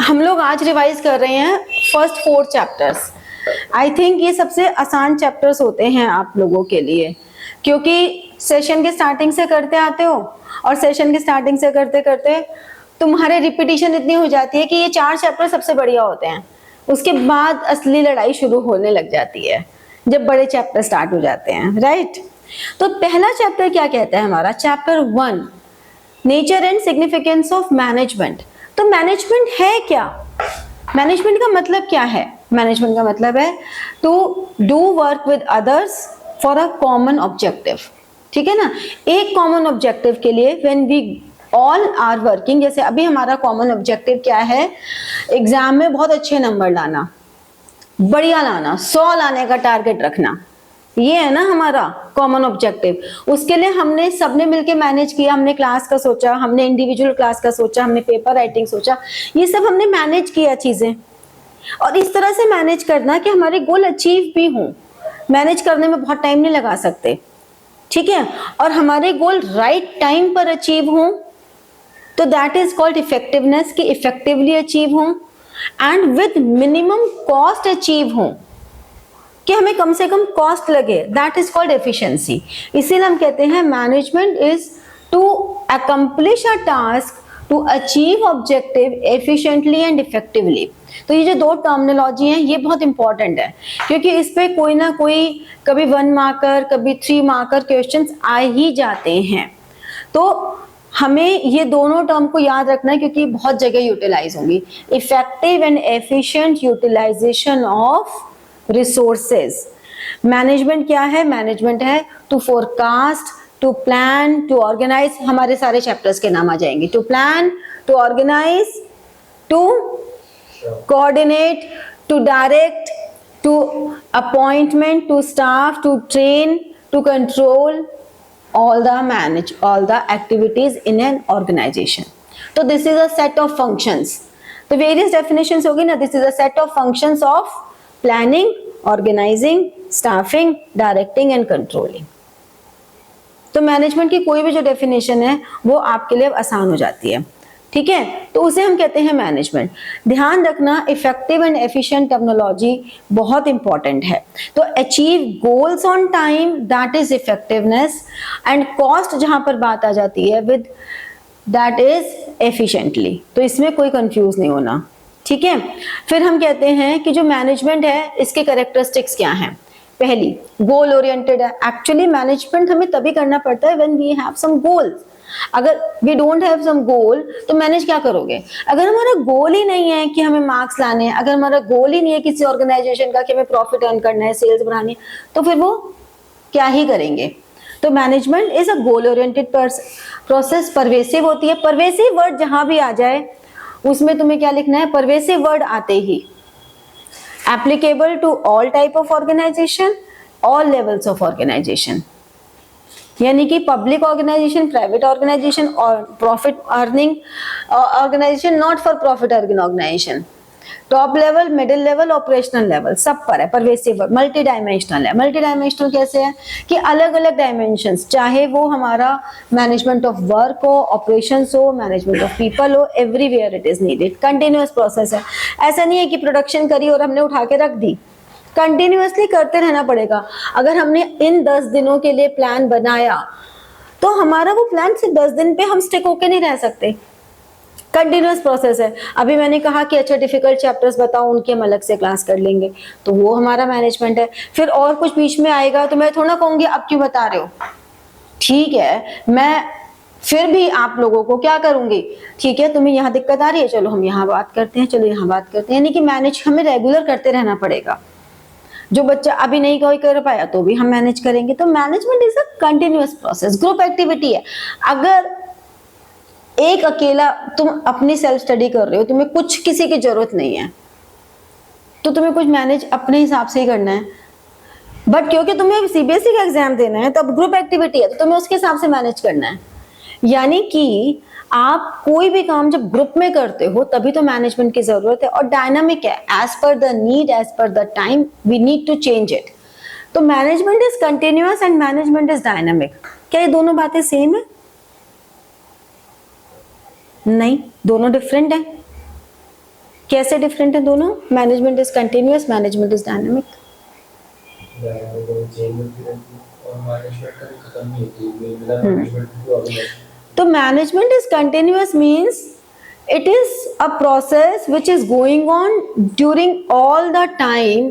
हम लोग आज रिवाइज कर रहे हैं फर्स्ट 4 चैप्टर्स। आई थिंक ये सबसे आसान चैप्टर्स होते हैं आप लोगों के लिए, क्योंकि सेशन के स्टार्टिंग से करते आते हो और सेशन के स्टार्टिंग से करते करते तुम्हारे रिपीटिशन इतनी हो जाती है कि ये 4 चैप्टर सबसे बढ़िया होते हैं। उसके बाद असली लड़ाई शुरू होने लग जाती है जब बड़े चैप्टर स्टार्ट हो जाते हैं, राइट। तो पहला चैप्टर क्या कहता है हमारा, chapter 1, nature and significance of management. तो मैनेजमेंट है क्या, मैनेजमेंट का मतलब क्या है? मैनेजमेंट का मतलब है to do work with others for a common objective. ठीक है ना, एक कॉमन ऑब्जेक्टिव के लिए when we all are working. जैसे अभी हमारा कॉमन ऑब्जेक्टिव क्या है, एग्जाम में बहुत अच्छे नंबर लाना, बढ़िया लाना, 100 लाने का टारगेट रखना, ये है ना हमारा कॉमन ऑब्जेक्टिव। उसके लिए हमने सबने मिलके मैनेज किया, हमने क्लास का सोचा, हमने इंडिविजुअल क्लास का सोचा, हमने पेपर राइटिंग सोचा, ये सब हमने मैनेज किया चीजें। और इस तरह से मैनेज करना कि हमारे गोल अचीव भी हों। मैनेज करने में बहुत टाइम नहीं लगा सकते, ठीक है, और हमारे गोल राइट टाइम पर अचीव हों, तो दैट इज कॉल्ड इफेक्टिवनेस, कि इफेक्टिवली अचीव हों and with minimum cost achieve हों, कि हमें कम से कम कॉस्ट लगे, दैट इज कॉल्ड एफिशिएंसी। इसीलिए हम कहते हैं management is to accomplish a task, to achieve objective efficiently and effectively. तो ये जो 2 टर्मिनोलॉजी हैं ये बहुत इंपॉर्टेंट है, क्योंकि इस पे कोई ना कोई कभी 1 मार्कर कभी 3 मार्कर क्वेश्चंस आ ही जाते हैं। तो हमें ये दोनों टर्म को याद रखना है, क्योंकि बहुत जगह यूटिलाइज होंगी। Effective and efficient utilization of resources. Management क्या है? मैनेजमेंट है to forecast, to plan, to organize. हमारे सारे चैप्टर्स के नाम आ जाएंगे, to plan, to organize, to coordinate, to direct, to appointment, to staff, to train, to control all the activities in an organization. So this is a set of functions. तो various definitions होगी ना, this is a set of functions of planning, organizing, staffing, directing and controlling. तो management की कोई भी जो definition है वो आपके लिए आसान हो जाती है, ठीक है, तो उसे हम कहते हैं मैनेजमेंट। ध्यान रखना, इफेक्टिव एंड एफिशिएंट टर्मिनोलॉजी बहुत इंपॉर्टेंट है। तो achieve goals on time, that is effectiveness, and cost जहां पर बात आ जाती है विद, दैट इज एफिशिएंटली। तो इसमें कोई कंफ्यूज नहीं होना, ठीक है। फिर हम कहते हैं कि जो मैनेजमेंट है इसके कैरेक्टरिस्टिक्स क्या हैं। पहली, गोल ओरिएंटेड है। एक्चुअली मैनेजमेंट हमें तभी करना पड़ता है when we have some goals. अगर we don't have some goal तो मैनेज क्या करोगे? अगर हमारा गोल ही नहीं है कि हमें मार्क्स लाने हैं, अगर हमारा गोल ही नहीं है किसी ऑर्गेनाइजेशन का कि हमें प्रॉफिट अर्न करना है, सेल्स बढ़ानी है, तो फिर वो क्या ही करेंगे। तो management is a goal oriented process. Pervasive होती है। परवेसिव वर्ड जहां भी आ जाए उसमें तुम्हें क्या लिखना है, परवेसिव वर्ड आते ही। Applicable to all type of organisation, all levels of organisation, यानी कि पब्लिक ऑर्गेनाइजेशन, प्राइवेट ऑर्गेनाइजेशन और profit earning organisation, not for profit earning organisation, top level, middle level, operational level, सब पर है परवेसिव। मल्टी डायमेंशनल है। Multi dimensional कैसे है कि अलग अलग डायमेंशंस, चाहे वो हमारा मैनेजमेंट ऑफ वर्क हो, ऑपरेशंस हो, मैनेजमेंट ऑफ पीपल हो, everywhere it is needed. Continuous process है। ऐसा नहीं है कि प्रोडक्शन करी और हमने उठा के रख दी, कंटिन्यूअसली करते रहना पड़ेगा। अगर हमने इन 10 दिनों के लिए प्लान बनाया तो हमारा वो प्लान सिर्फ 10 दिन पे हम स्टिक होके नहीं रह सकते, कंटिन्यूअस प्रोसेस है। अभी मैंने कहा कि अच्छा डिफिकल्ट चैप्टर्स बताओ, उनकी हम अलग से क्लास कर लेंगे, तो वो हमारा मैनेजमेंट है। फिर और कुछ बीच में आएगा तो मैं थोड़ा कहूंगी अब क्यों बता रहे हो, ठीक है, मैं फिर भी आप लोगों को क्या करूंगी, ठीक है, तुम्हें यहाँ दिक्कत आ रही है, चलो हम यहाँ बात करते हैं, चलो यहाँ बात करते हैं, यानी कि मैनेज हमें रेगुलर करते रहना पड़ेगा। जो बच्चा अभी नहीं कोई कर पाया तो भी हम मैनेज करेंगे। तो management is a continuous process, group activity है। अगर एक अकेला तुम अपनी सेल्फ स्टडी कर रहे हो, तुम्हें कुछ किसी की जरूरत नहीं है, तो तुम्हें कुछ मैनेज अपने हिसाब से ही करना है। बट क्योंकि तुम्हें सीबीएसई का एग्जाम देना है, तो अब ग्रुप एक्टिविटी है, तो तुम्हें उसके हिसाब से मैनेज करना है। यानी कि आप कोई भी काम जब ग्रुप में करते हो तभी तो मैनेजमेंट की जरूरत है। और डायनामिक है, as per the need, as per the time we need to change it. तो management is continuous and management is dynamic. क्या ये दोनों बातें सेम है? नहीं, दोनों डिफरेंट है। कैसे डिफरेंट है दोनों? Management is continuous, management is dynamic. तो management is continuous means it is a process which is going on during all the time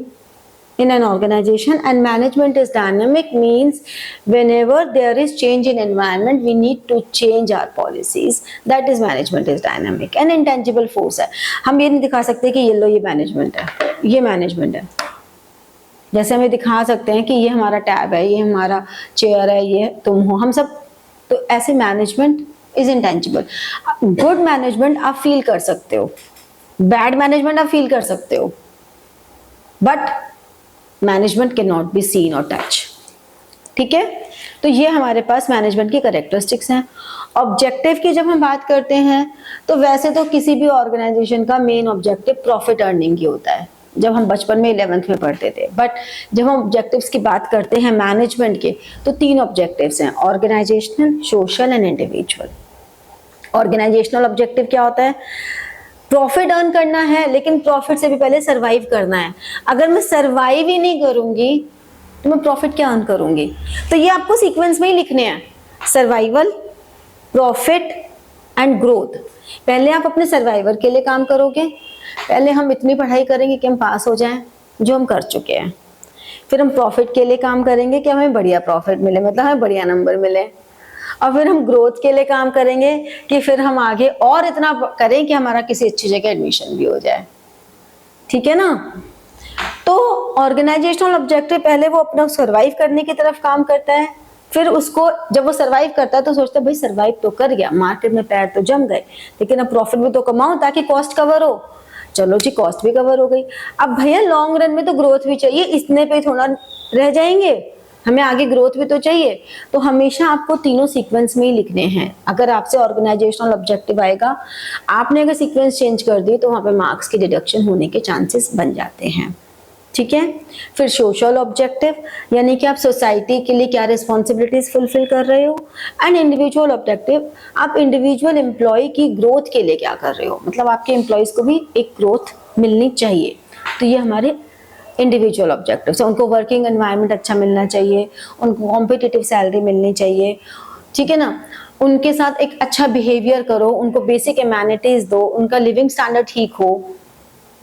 in an organization, and management is dynamic means whenever there is change in environment we need to change our policies. That is management is dynamic. and intangible force है, हम ये नहीं दिखा सकते कि ये लो ये management है, ये मैनेजमेंट है। जैसे हम ये दिखा सकते हैं कि ये हमारा टैब है, ये हमारा चेयर है, ये तुम हो, हम सब, तो ऐसे management is intangible. Good management आप फील कर सकते हो, बैड मैनेजमेंट आप फील कर सकते हो, but management can not be seen और टच। ठीक है, तो ये हमारे पास मैनेजमेंट की कैरेक्टरिस्टिक्स हैं। ऑब्जेक्टिव की जब हम बात करते हैं तो वैसे तो किसी भी ऑर्गेनाइजेशन का मेन ऑब्जेक्टिव प्रॉफिट अर्निंग ही होता है, जब हम बचपन में 11th में पढ़ते थे। बट जब हम ऑब्जेक्टिव्स की बात करते हैं मैनेजमेंट के, तो 3 ऑब्जेक्टिव्स हैं, organisational, social and individual. Organisational objective क्या होता है? प्रॉफिट अर्न करना है, लेकिन प्रॉफिट से भी पहले सरवाइव करना है। अगर मैं सरवाइव ही नहीं करूंगी तो मैं प्रॉफिट क्या अर्न करूंगी? तो ये आपको सीक्वेंस में ही लिखने हैं, सर्वाइवल, प्रॉफिट एंड ग्रोथ। पहले आप अपने सर्वाइवल के लिए काम करोगे, पहले हम इतनी पढ़ाई करेंगे कि हम पास हो जाएं, जो हम कर चुके हैं। फिर हम प्रॉफिट के लिए काम करेंगे कि हमें बढ़िया प्रॉफिट मिले, मतलब हमें बढ़िया नंबर मिले। और फिर हम ग्रोथ के लिए काम करेंगे कि फिर हम आगे और इतना करें कि हमारा किसी अच्छी जगह एडमिशन भी हो जाए। ठीक है ना? तो ऑर्गेनाइजेशनल ऑब्जेक्टिव पहले वो अपना सर्वाइव करने की तरफ काम करता है, फिर उसको जब वो सर्वाइव करता है तो सोचता है भाई सर्वाइव तो कर गया, मार्केट में पैर तो जम गए, लेकिन अब प्रॉफिट भी तो कमाओ ताकि कॉस्ट कवर हो। चलो जी, कॉस्ट भी कवर हो गई, अब भैया लॉन्ग रन में तो ग्रोथ भी चाहिए, इतने पे थोड़ा रह जाएंगे, हमें आगे ग्रोथ भी तो चाहिए। तो हमेशा आपको तीनों सीक्वेंस में ही लिखने हैं। अगर आपसे ऑर्गेनाइजेशनल ऑब्जेक्टिव आएगा, आपने अगर सीक्वेंस चेंज कर दी तो वहां पे मार्क्स की डिडक्शन होने के चांसेस बन जाते हैं। ठीक है, फिर सोशल ऑब्जेक्टिव यानी कि आप सोसाइटी के लिए क्या रिस्पॉन्सिबिलिटीज फुलफिल कर रहे हो, एंड इंडिविजुअल ऑब्जेक्टिव आप इंडिविजुअल एम्प्लॉय की ग्रोथ के लिए क्या कर रहे हो, मतलब आपके एम्प्लॉयज को भी एक ग्रोथ मिलनी चाहिए। तो ये हमारे इंडिविजुअल ऑब्जेक्टिव्स हैं। उनको वर्किंग एनवायरनमेंट अच्छा मिलना चाहिए, उनको कॉम्पिटिटिव सैलरी मिलनी चाहिए, ठीक है ना, उनके साथ एक अच्छा बिहेवियर करो, उनको बेसिक एमेनिटीज दो, उनका लिविंग स्टैंडर्ड ठीक हो।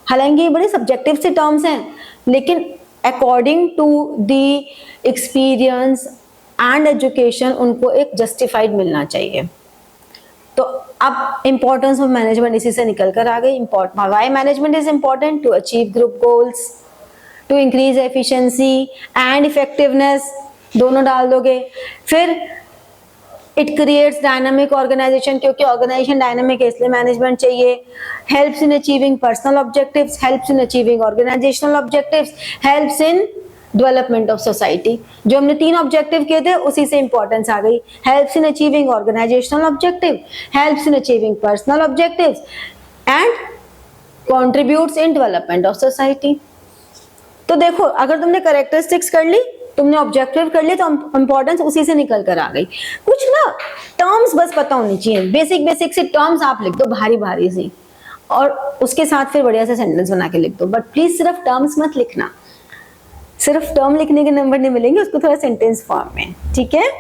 हालांकि ये बड़े सब्जेक्टिव से टर्म्स हैं, लेकिन according to the experience and education उनको एक जस्टिफाइड मिलना चाहिए। तो अब इंपॉर्टेंस ऑफ मैनेजमेंट इसी से निकल कर आ गई। Why management is important? To achieve group goals, to increase efficiency and effectiveness, दोनों डाल दोगे। फिर इट क्रिएट्स डायनामिक ऑर्गेनाइजेशन, क्योंकि ऑर्गेनाइजेशन डायनामिक है इसलिए मैनेजमेंट चाहिए। Helps in achieving personal objectives, helps in achieving organisational objectives, helps in development of society. जो हमने 3 ऑब्जेक्टिव किए थे उसी से इंपॉर्टेंस आ गई। Helps in achieving organisational objective, helps in achieving personal objectives and contributes in development of society. तो देखो, अगर तुमने कैरेक्टरिस्टिक्स कर ली, तुमने ऑब्जेक्टिव कर ली, तो इंपॉर्टेंस उसी से निकल कर आ गई। कुछ ना टर्म्स बस पता होनी चाहिए, बेसिक बेसिक सी टर्म्स आप लिख दो भारी भारी सी, और उसके साथ फिर बढ़िया से सेंटेंस बना के लिख दो। बट प्लीज सिर्फ टर्म्स मत लिखना, सिर्फ टर्म लिखने के नंबर नहीं मिलेंगे, उसको थोड़ा सेंटेंस फॉर्म में। ठीक है,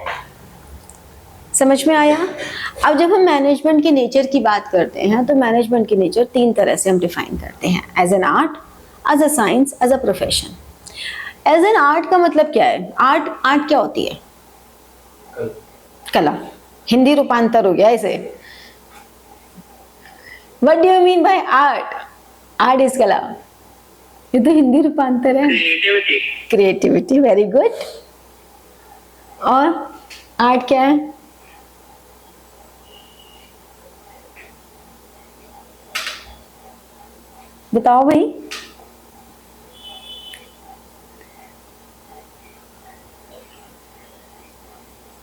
समझ में आया? अब जब हम मैनेजमेंट की नेचर की बात करते हैं तो मैनेजमेंट की नेचर 3 तरह से हम डिफाइन करते हैं, as an art, as a science, as a profession. As an art का मतलब क्या है? आर्ट क्या होती है? कला। हिंदी रूपांतर हो गया इसे। What do you mean by art? Art is कला, ये तो हिंदी रूपांतर है। Creativity, very good. और आर्ट क्या है? बताओ भाई।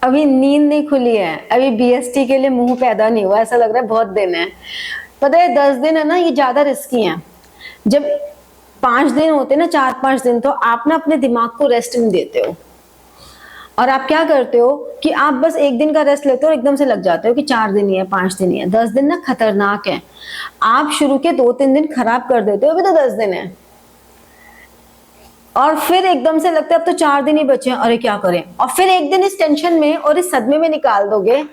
अभी नींद नहीं खुली है, अभी बीएसटी के लिए मुंह पैदा नहीं हुआ, ऐसा लग रहा है बहुत दिन है। पता है 10 दिन है ना, ये ज्यादा रिस्की हैं। जब 5 दिन होते ना, 4-5 दिन, तो आप ना अपने दिमाग को रेस्ट नहीं देते हो। और आप क्या करते हो कि आप बस एक दिन का रेस्ट लेते हो और एकदम से लग जाते हो कि 4 दिन ही है, 5 दिन ही है। 10 दिन ना खतरनाक है। आप शुरू के 2-3 दिन खराब कर देते हो, अभी तो 10 दिन है, और फिर एकदम से लगता है अब तो 4 दिन ही बचे हैं, अरे क्या करें, और फिर एक दिन इस टेंशन में और इस सदमे में निकाल दोगे,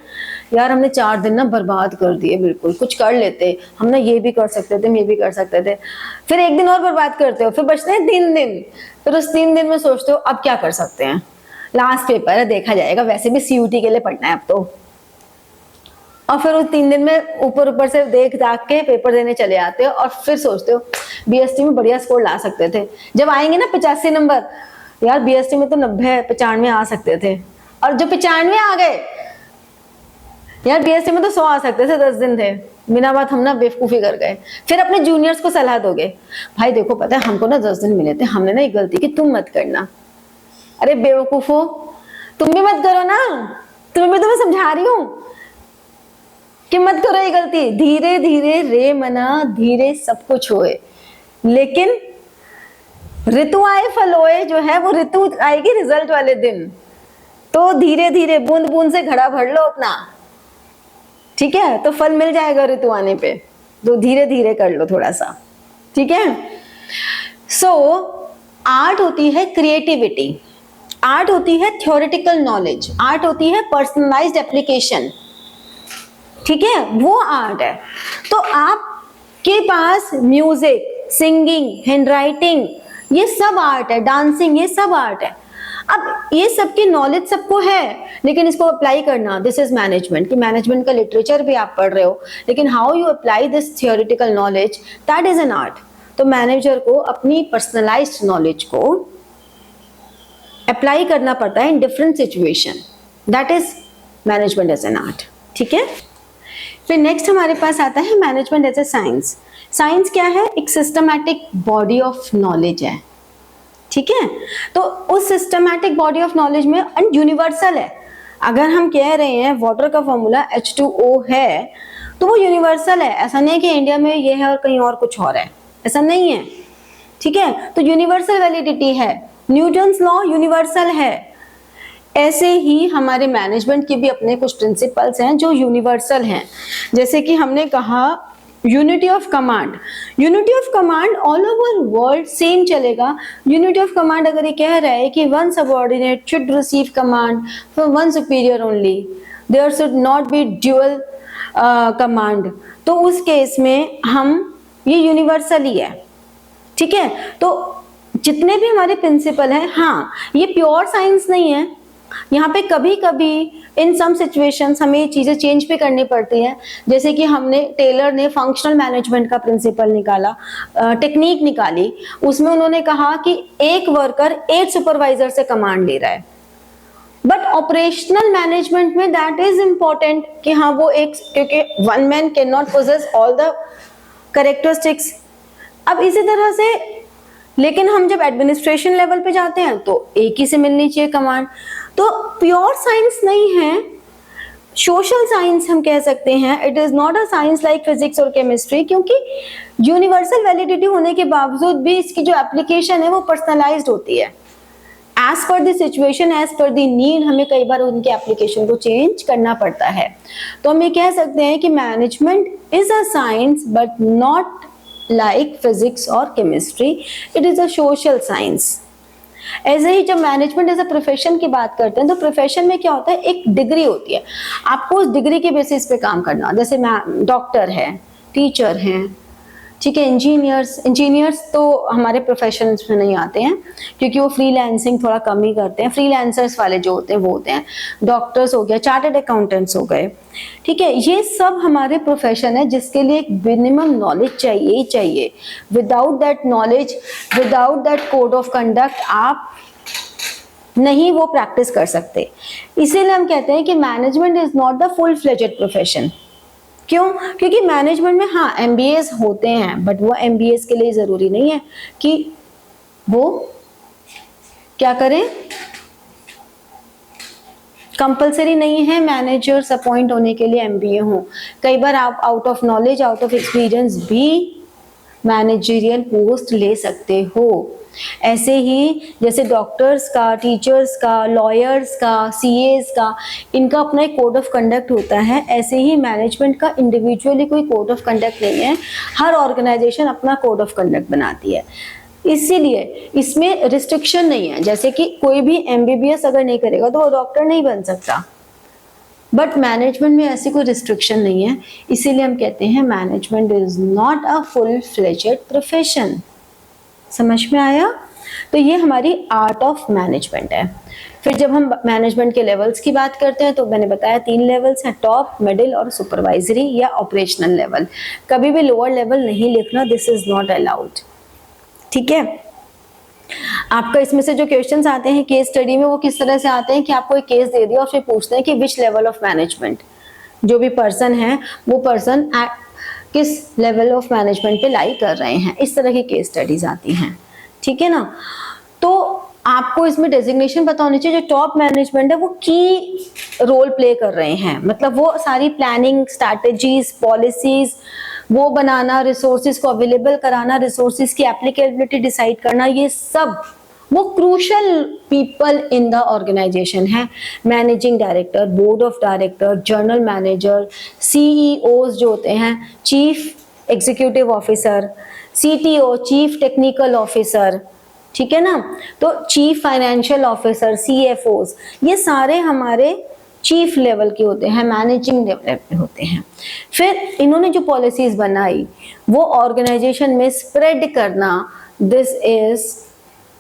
यार हमने 4 दिन ना बर्बाद कर दिए, बिल्कुल कुछ कर लेते, हम ना ये भी कर सकते थे, हम ये भी कर सकते थे। फिर एक दिन और बर्बाद करते हो, फिर बचते हैं 3 दिन। फिर उस 3 दिन में सोचते हो अब क्या कर सकते हैं, लास्ट पेपर है, देखा जाएगा, वैसे भी सीयूटी के लिए पढ़ना है अब तो। और फिर उस 3 दिन में ऊपर ऊपर से देख दाख के पेपर देने चले आते हो, और फिर सोचते हो बीएसटी में बढ़िया स्कोर ला सकते थे, जब आएंगे ना 85 नंबर, यार बीएसटी में तो 90-95 आ सकते थे, और जब 95 आ गए, यार बीएसटी में तो 100 आ सकते थे, 10 दिन थे, बिना बात हम ना बेवकूफी कर गए। फिर अपने जूनियर्स को सलाह दोगे, भाई देखो पता है हमको ना 10 दिन मिले थे, हमने ना एक गलती की, तुम मत करना। अरे बेवकूफो, तुम भी मत करो ना, तुम्हें भी तो मैं समझा रही हूँ कि मत करो ये गलती। धीरे धीरे रे मना, धीरे सब कुछ होए, लेकिन ऋतु आए फल होए जो है, वो ऋतु आएगी रिजल्ट वाले दिन। तो धीरे धीरे बूंद बूंद से घड़ा भर लो अपना, ठीक है, तो फल मिल जाएगा ऋतु आने पे। तो धीरे धीरे कर लो थोड़ा सा, ठीक है। सो आर्ट होती है क्रिएटिविटी, आर्ट होती है थ्योरेटिकल नॉलेज, आर्ट होती है पर्सनलाइज्ड एप्लीकेशन, ठीक है, वो आर्ट है। तो आपके पास म्यूजिक, सिंगिंग, हैंडराइटिंग, ये सब आर्ट है, डांसिंग, ये सब आर्ट है। अब ये सबकी नॉलेज सबको है, लेकिन इसको अप्लाई करना, दिस इज मैनेजमेंट। कि मैनेजमेंट का लिटरेचर भी आप पढ़ रहे हो, लेकिन how you apply this theoretical knowledge, that is an art. तो मैनेजर को अपनी पर्सनलाइज्ड नॉलेज को अप्लाई करना पड़ता है in different situation, that is management as an art, ठीक है। फिर नेक्स्ट हमारे पास आता है management as a science. Science क्या है, एक सिस्टमैटिक बॉडी ऑफ नॉलेज है, ठीक है। तो उस सिस्टमैटिक बॉडी ऑफ नॉलेज में यूनिवर्सल है। अगर हम कह रहे हैं वाटर का फॉर्मूला H2O है, तो वो यूनिवर्सल है, ऐसा नहीं है कि इंडिया में ये है और कहीं और कुछ और है, ऐसा नहीं है, ठीक है। तो यूनिवर्सल वैलिडिटी है, न्यूटन्स लॉ यूनिवर्सल है। ऐसे ही हमारे मैनेजमेंट के भी अपने कुछ प्रिंसिपल्स हैं जो यूनिवर्सल हैं, जैसे कि हमने कहा unity of command. Unity of command all over world same चलेगा। यूनिटी ऑफ कमांड अगर ये कह रहा है कि one subordinate should receive command from one superior only, there should not be dual command, तो उस केस में हम ये यूनिवर्सल ही है, ठीक है। तो जितने भी हमारे प्रिंसिपल हैं, हाँ ये प्योर साइंस नहीं है, यहाँ पे कभी कभी इन सम सिचुएशंस हमें ये चीजें चेंज भी करनी पड़ती है। जैसे कि हमने टेलर ने फंक्शनल मैनेजमेंट का प्रिंसिपल निकाला, टेक्निक निकाली, उसमें उन्होंने कहा कि एक वर्कर 8 सुपरवाइजर से कमांड ले रहा है, बट ऑपरेशनल मैनेजमेंट में दैट इज इंपॉर्टेंट कि हाँ वो एक, क्योंकि one man can not possess all the characteristics. अब इसी तरह से, लेकिन हम जब एडमिनिस्ट्रेशन लेवल पे जाते हैं तो एक ही से मिलनी चाहिए कमांड। तो प्योर साइंस नहीं है, सोशल साइंस हम कह सकते हैं। It is not a science like physics और केमिस्ट्री, क्योंकि यूनिवर्सल वैलिडिटी होने के बावजूद भी इसकी जो एप्लीकेशन है वो पर्सनलाइज्ड होती है। As per the situation, as per the need, हमें कई बार उनके एप्लीकेशन को चेंज करना पड़ता है। तो हम ये कह सकते हैं कि management is a science but not like physics और chemistry, it is a social science। ऐसे ही जब मैनेजमेंट एज अ प्रोफेशन की बात करते हैं, तो प्रोफेशन में क्या होता है, एक डिग्री होती है, आपको उस डिग्री के बेसिस पे काम करना। जैसे डॉक्टर है, टीचर हैं, ठीक है, इंजीनियर्स तो हमारे प्रोफेशन में नहीं आते हैं, क्योंकि वो फ्रीलांसिंग थोड़ा कम ही करते हैं। फ्रीलांसर्स वाले जो होते हैं वो होते हैं डॉक्टर्स हो गया, चार्टर्ड अकाउंटेंट्स हो गए, ठीक है। ये सब हमारे प्रोफेशन है जिसके लिए एक मिनिमम नॉलेज चाहिए ही चाहिए। Without that knowledge, without that code of conduct आप नहीं वो प्रैक्टिस कर सकते। इसीलिए हम कहते हैं कि management is not the full fledged profession. क्यों? क्योंकि मैनेजमेंट में हाँ MBAs होते हैं, बट वो MBAs के लिए जरूरी नहीं है कि वो क्या करें, कंपलसरी नहीं है मैनेजर्स अपॉइंट होने के लिए MBA हो। कई बार आप out of knowledge, out of experience भी मैनेजरियल पोस्ट ले सकते हो। ऐसे ही जैसे डॉक्टर्स का, टीचर्स का, लॉयर्स का, सीएस का, इनका अपना एक कोड ऑफ कंडक्ट होता है, ऐसे ही मैनेजमेंट का इंडिविजुअली कोई कोड ऑफ कंडक्ट नहीं है, हर ऑर्गेनाइजेशन अपना कोड ऑफ कंडक्ट बनाती है। इसीलिए इसमें रिस्ट्रिक्शन नहीं है, जैसे कि कोई भी एमबीबीएस अगर नहीं करेगा तो वो डॉक्टर नहीं बन सकता, बट मैनेजमेंट में ऐसी कोई रिस्ट्रिक्शन नहीं है। इसीलिए हम कहते हैं management is not a full fledged profession. समझ में आया? तो ये हमारी आर्ट ऑफ मैनेजमेंट है। फिर जब हम मैनेजमेंट के लेवल्स की बात करते हैं तो मैंने बताया 3 लेवल्स हैं, टॉप, मिडिल और सुपरवाइजरी या ऑपरेशनल लेवल। कभी भी लोअर लेवल नहीं लिखना, दिस इज नॉट अलाउड। ठीक है? आपका इसमें से जो क्वेश्चंस आते हैं केस स्टडी में, वो किस तरह से आते हैं कि आपको एक केस दे दिया और फिर पूछते हैं कि विच लेवल ऑफ मैनेजमेंट, जो भी पर्सन है वो पर्सन किस लेवल ऑफ मैनेजमेंट पे लाई कर रहे हैं, इस तरह की केस स्टडीज आती हैं। ठीक है ना? तो आपको इसमें डेजिग्नेशन पता होनी चाहिए। जो टॉप मैनेजमेंट है वो की रोल प्ले कर रहे हैं, मतलब वो सारी प्लानिंग, स्ट्रैटेजीज, पॉलिसीज वो बनाना, रिसोर्सेज को अवेलेबल कराना, रिसोर्सेज की एप्लीकेबिलिटी डिसाइड करना, ये सब वो crucial people in the organisation है। Managing director, board of director, general manager, CEOs जो होते हैं, chief executive officer, CTO, chief technical officer, ठीक है ना? तो चीफ फाइनेंशियल ऑफिसर, सीएफओज, ये सारे हमारे चीफ लेवल के होते हैं, मैनेजिंग लेवल पे होते हैं। फिर इन्होंने जो पॉलिसीज बनाई वो ऑर्गेनाइजेशन में स्प्रेड करना, this is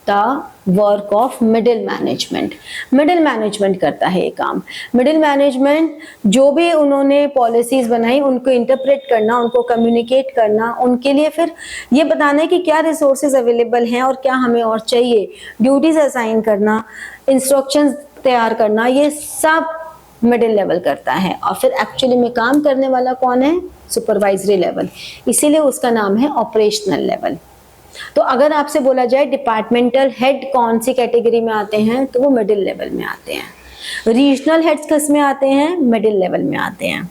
the work of middle management. Middle management करता है ये काम। मिडिल मैनेजमेंट जो भी उन्होंने पॉलिसीज बनाई उनको इंटरप्रेट करना, उनको कम्युनिकेट करना, उनके लिए फिर ये बताना है कि क्या रिसोर्सेज अवेलेबल हैं और क्या हमें और चाहिए, ड्यूटीज असाइन करना, इंस्ट्रक्शंस तैयार करना, ये सब मिडिल लेवल करता है। और फिर एक्चुअली में काम करने वाला कौन है? सुपरवाइजरी लेवल, इसीलिए उसका नाम है ऑपरेशनल लेवल। तो अगर आपसे बोला जाए डिपार्टमेंटल हेड कौन सी कैटेगरी में आते हैं, तो वो मिडिल लेवल में आते हैं। रीजनल हेड्स किस में आते हैं? मिडिल लेवल में आते हैं।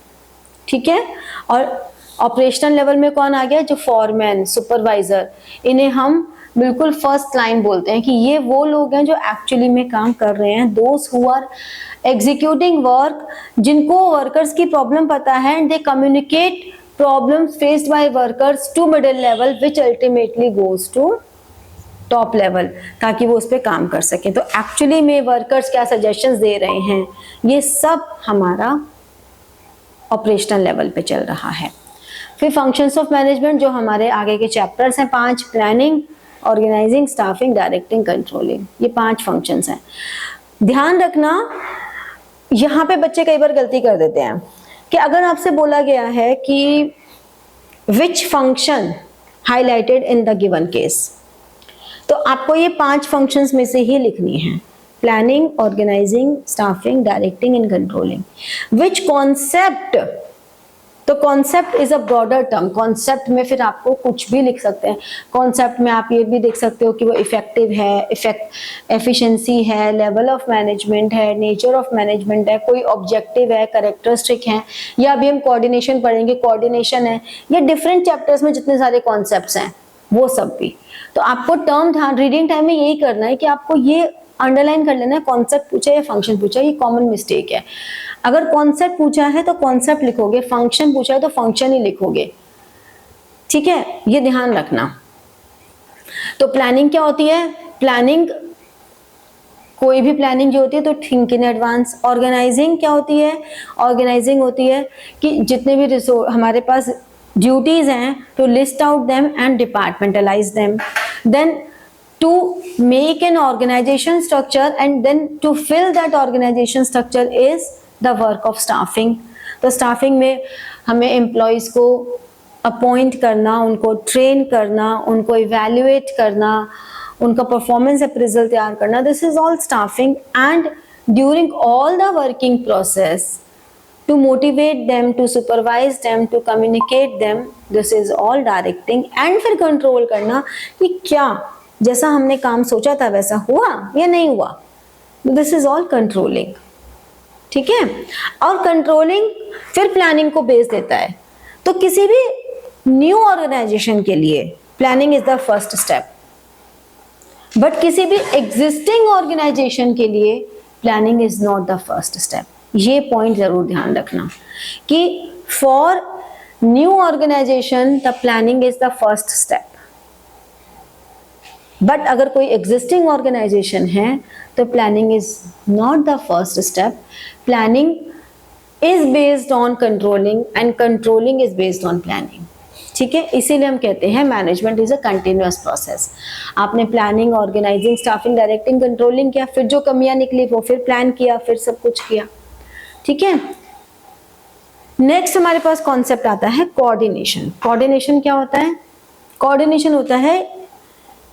ठीक है? और ऑपरेशनल लेवल में कौन आ गया? जो फॉरमैन, सुपरवाइजर, इन्हें हम बिल्कुल फर्स्ट लाइन बोलते हैं कि ये वो लोग हैं जो एक्चुअली में काम कर रहे हैं, those who are executing work, जिनको वर्कर्स की प्रॉब्लम पता है, and they communicate problems faced by workers to middle level which ultimately goes to top level, ताकि वो उस पर काम कर सके। तो एक्चुअली में वर्कर्स क्या सजेशंस दे रहे हैं, ये सब हमारा ऑपरेशनल लेवल पे चल रहा है। फिर फंक्शंस ऑफ मैनेजमेंट जो हमारे आगे के चैप्टर्स हैं 5, planning, organising, staffing, directing, controlling, ये 5 फंक्शंस हैं। ध्यान रखना, यहाँ पे बच्चे कई बार गलती कर देते हैं कि अगर आपसे बोला गया है कि which function highlighted in the given case, तो आपको ये 5 फंक्शंस में से ही लिखनी है, planning, organising, staffing, directing and controlling. Which concept, तो concept is a broader term. Concept में फिर आपको कुछ भी लिख सकते हैं। कॉन्सेप्ट में आप ये भी देख सकते हो कि वो इफेक्टिव है, एफिशिएंसी है, लेवल ऑफ मैनेजमेंट है, नेचर ऑफ मैनेजमेंट है, कोई ऑब्जेक्टिव है, कैरेक्टरिस्टिक है, या अभी हम कोऑर्डिनेशन पढ़ेंगे, कोऑर्डिनेशन है, या डिफरेंट चैप्टर्स में जितने सारे कॉन्सेप्ट्स हैं वो सब भी। तो आपको टर्म ध्यान रीडिंग टाइम में यही करना है कि आपको ये अंडरलाइन कर लेना है, कॉन्सेप्ट पूछा या फंक्शन पूछा, ये कॉमन मिस्टेक है। अगर कॉन्सेप्ट पूछा है तो कॉन्सेप्ट लिखोगे, फंक्शन पूछा है तो फंक्शन ही लिखोगे। ठीक है? ये ध्यान रखना। तो प्लानिंग क्या होती है? प्लानिंग, कोई भी प्लानिंग जो होती है तो थिंक इन एडवांस। ऑर्गेनाइजिंग क्या होती है? ऑर्गेनाइजिंग होती है कि जितने भी रिसोर्स हमारे पास ड्यूटीज हैं तो list out them and departmentalise them. Then to make an organization structure and then to fill that organization structure is the work of staffing। तो staffing में हमें employees को अपॉइंट करना, उनको ट्रेन करना, उनको इवेल्युएट करना, उनका परफॉर्मेंस अप्रेजल तैयार करना, this is all staffing. And during all the working process to motivate them, to supervise them, to communicate them, this is all directing। and फिर कंट्रोल करना कि क्या जैसा हमने काम सोचा था वैसा हुआ या नहीं हुआ, दिस इज ऑल कंट्रोलिंग। ठीक है? और कंट्रोलिंग फिर प्लानिंग को बेस देता है। तो किसी भी न्यू ऑर्गेनाइजेशन के लिए planning is the first step. But किसी भी एग्जिस्टिंग ऑर्गेनाइजेशन के लिए planning is not the first step. ये पॉइंट जरूर ध्यान रखना कि for new organisation the planning is the first step, but अगर कोई एग्जिस्टिंग ऑर्गेनाइजेशन है तो planning is not the first step. Planning is based on controlling and controlling is based on planning. ठीक है, इसीलिए हम कहते हैं management is a continuous process. आपने planning, organising, staffing, directing, controlling किया, फिर जो कमियां निकली वो फिर प्लान किया, फिर सब कुछ किया। ठीक है, नेक्स्ट हमारे पास कॉन्सेप्ट आता है कोऑर्डिनेशन। कोऑर्डिनेशन क्या होता है? कोऑर्डिनेशन होता है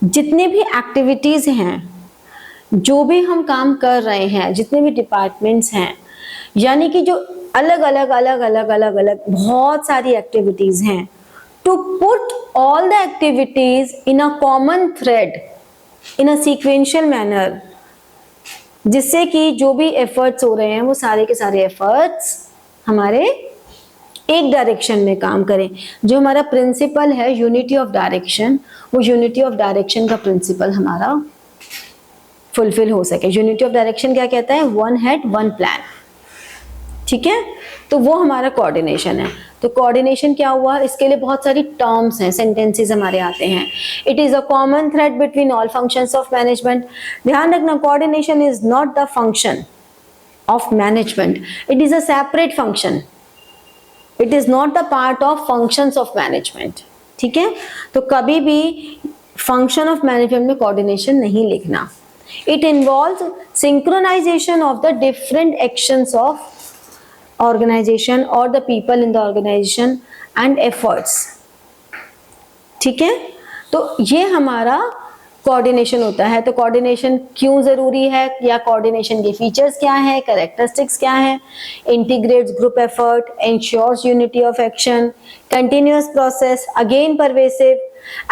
जितने भी एक्टिविटीज हैं, जो भी हम काम कर रहे हैं, जितने भी डिपार्टमेंट्स हैं, यानी कि जो अलग अलग अलग अलग अलग अलग बहुत सारी एक्टिविटीज हैं, to put all the activities in a common thread in a sequential manner, जिससे कि जो भी एफर्ट्स हो रहे हैं वो सारे के सारे एफर्ट्स हमारे एक डायरेक्शन में काम करें। जो हमारा प्रिंसिपल है यूनिटी ऑफ डायरेक्शन, वो यूनिटी ऑफ डायरेक्शन का प्रिंसिपल हमारा फुलफिल हो सके। यूनिटी ऑफ डायरेक्शन क्या कहता है? One head one plan. ठीक है, तो वो हमारा कोऑर्डिनेशन है। तो कोऑर्डिनेशन क्या हुआ? इसके लिए बहुत सारी टर्म्स हैं, सेंटेंसेस हमारे आते हैं। It is a common thread between all functions of management. ध्यान रखना, coordination is not the function of management, it is a separate function, it is not the part of functions of management. ठीक है, तो कभी भी function of management में coordination नहीं लिखना। It involves synchronisation of the different actions of organization or the people in the organization and efforts। ठीक है, तो ये हमारा कोऑर्डिनेशन होता है। तो कोऑर्डिनेशन क्यों जरूरी है, या कोऑर्डिनेशन के फीचर्स क्या है, कैरेक्टरिस्टिक्स क्या है? Integrates group effort, ensures unity of action, continuous process, again pervasive,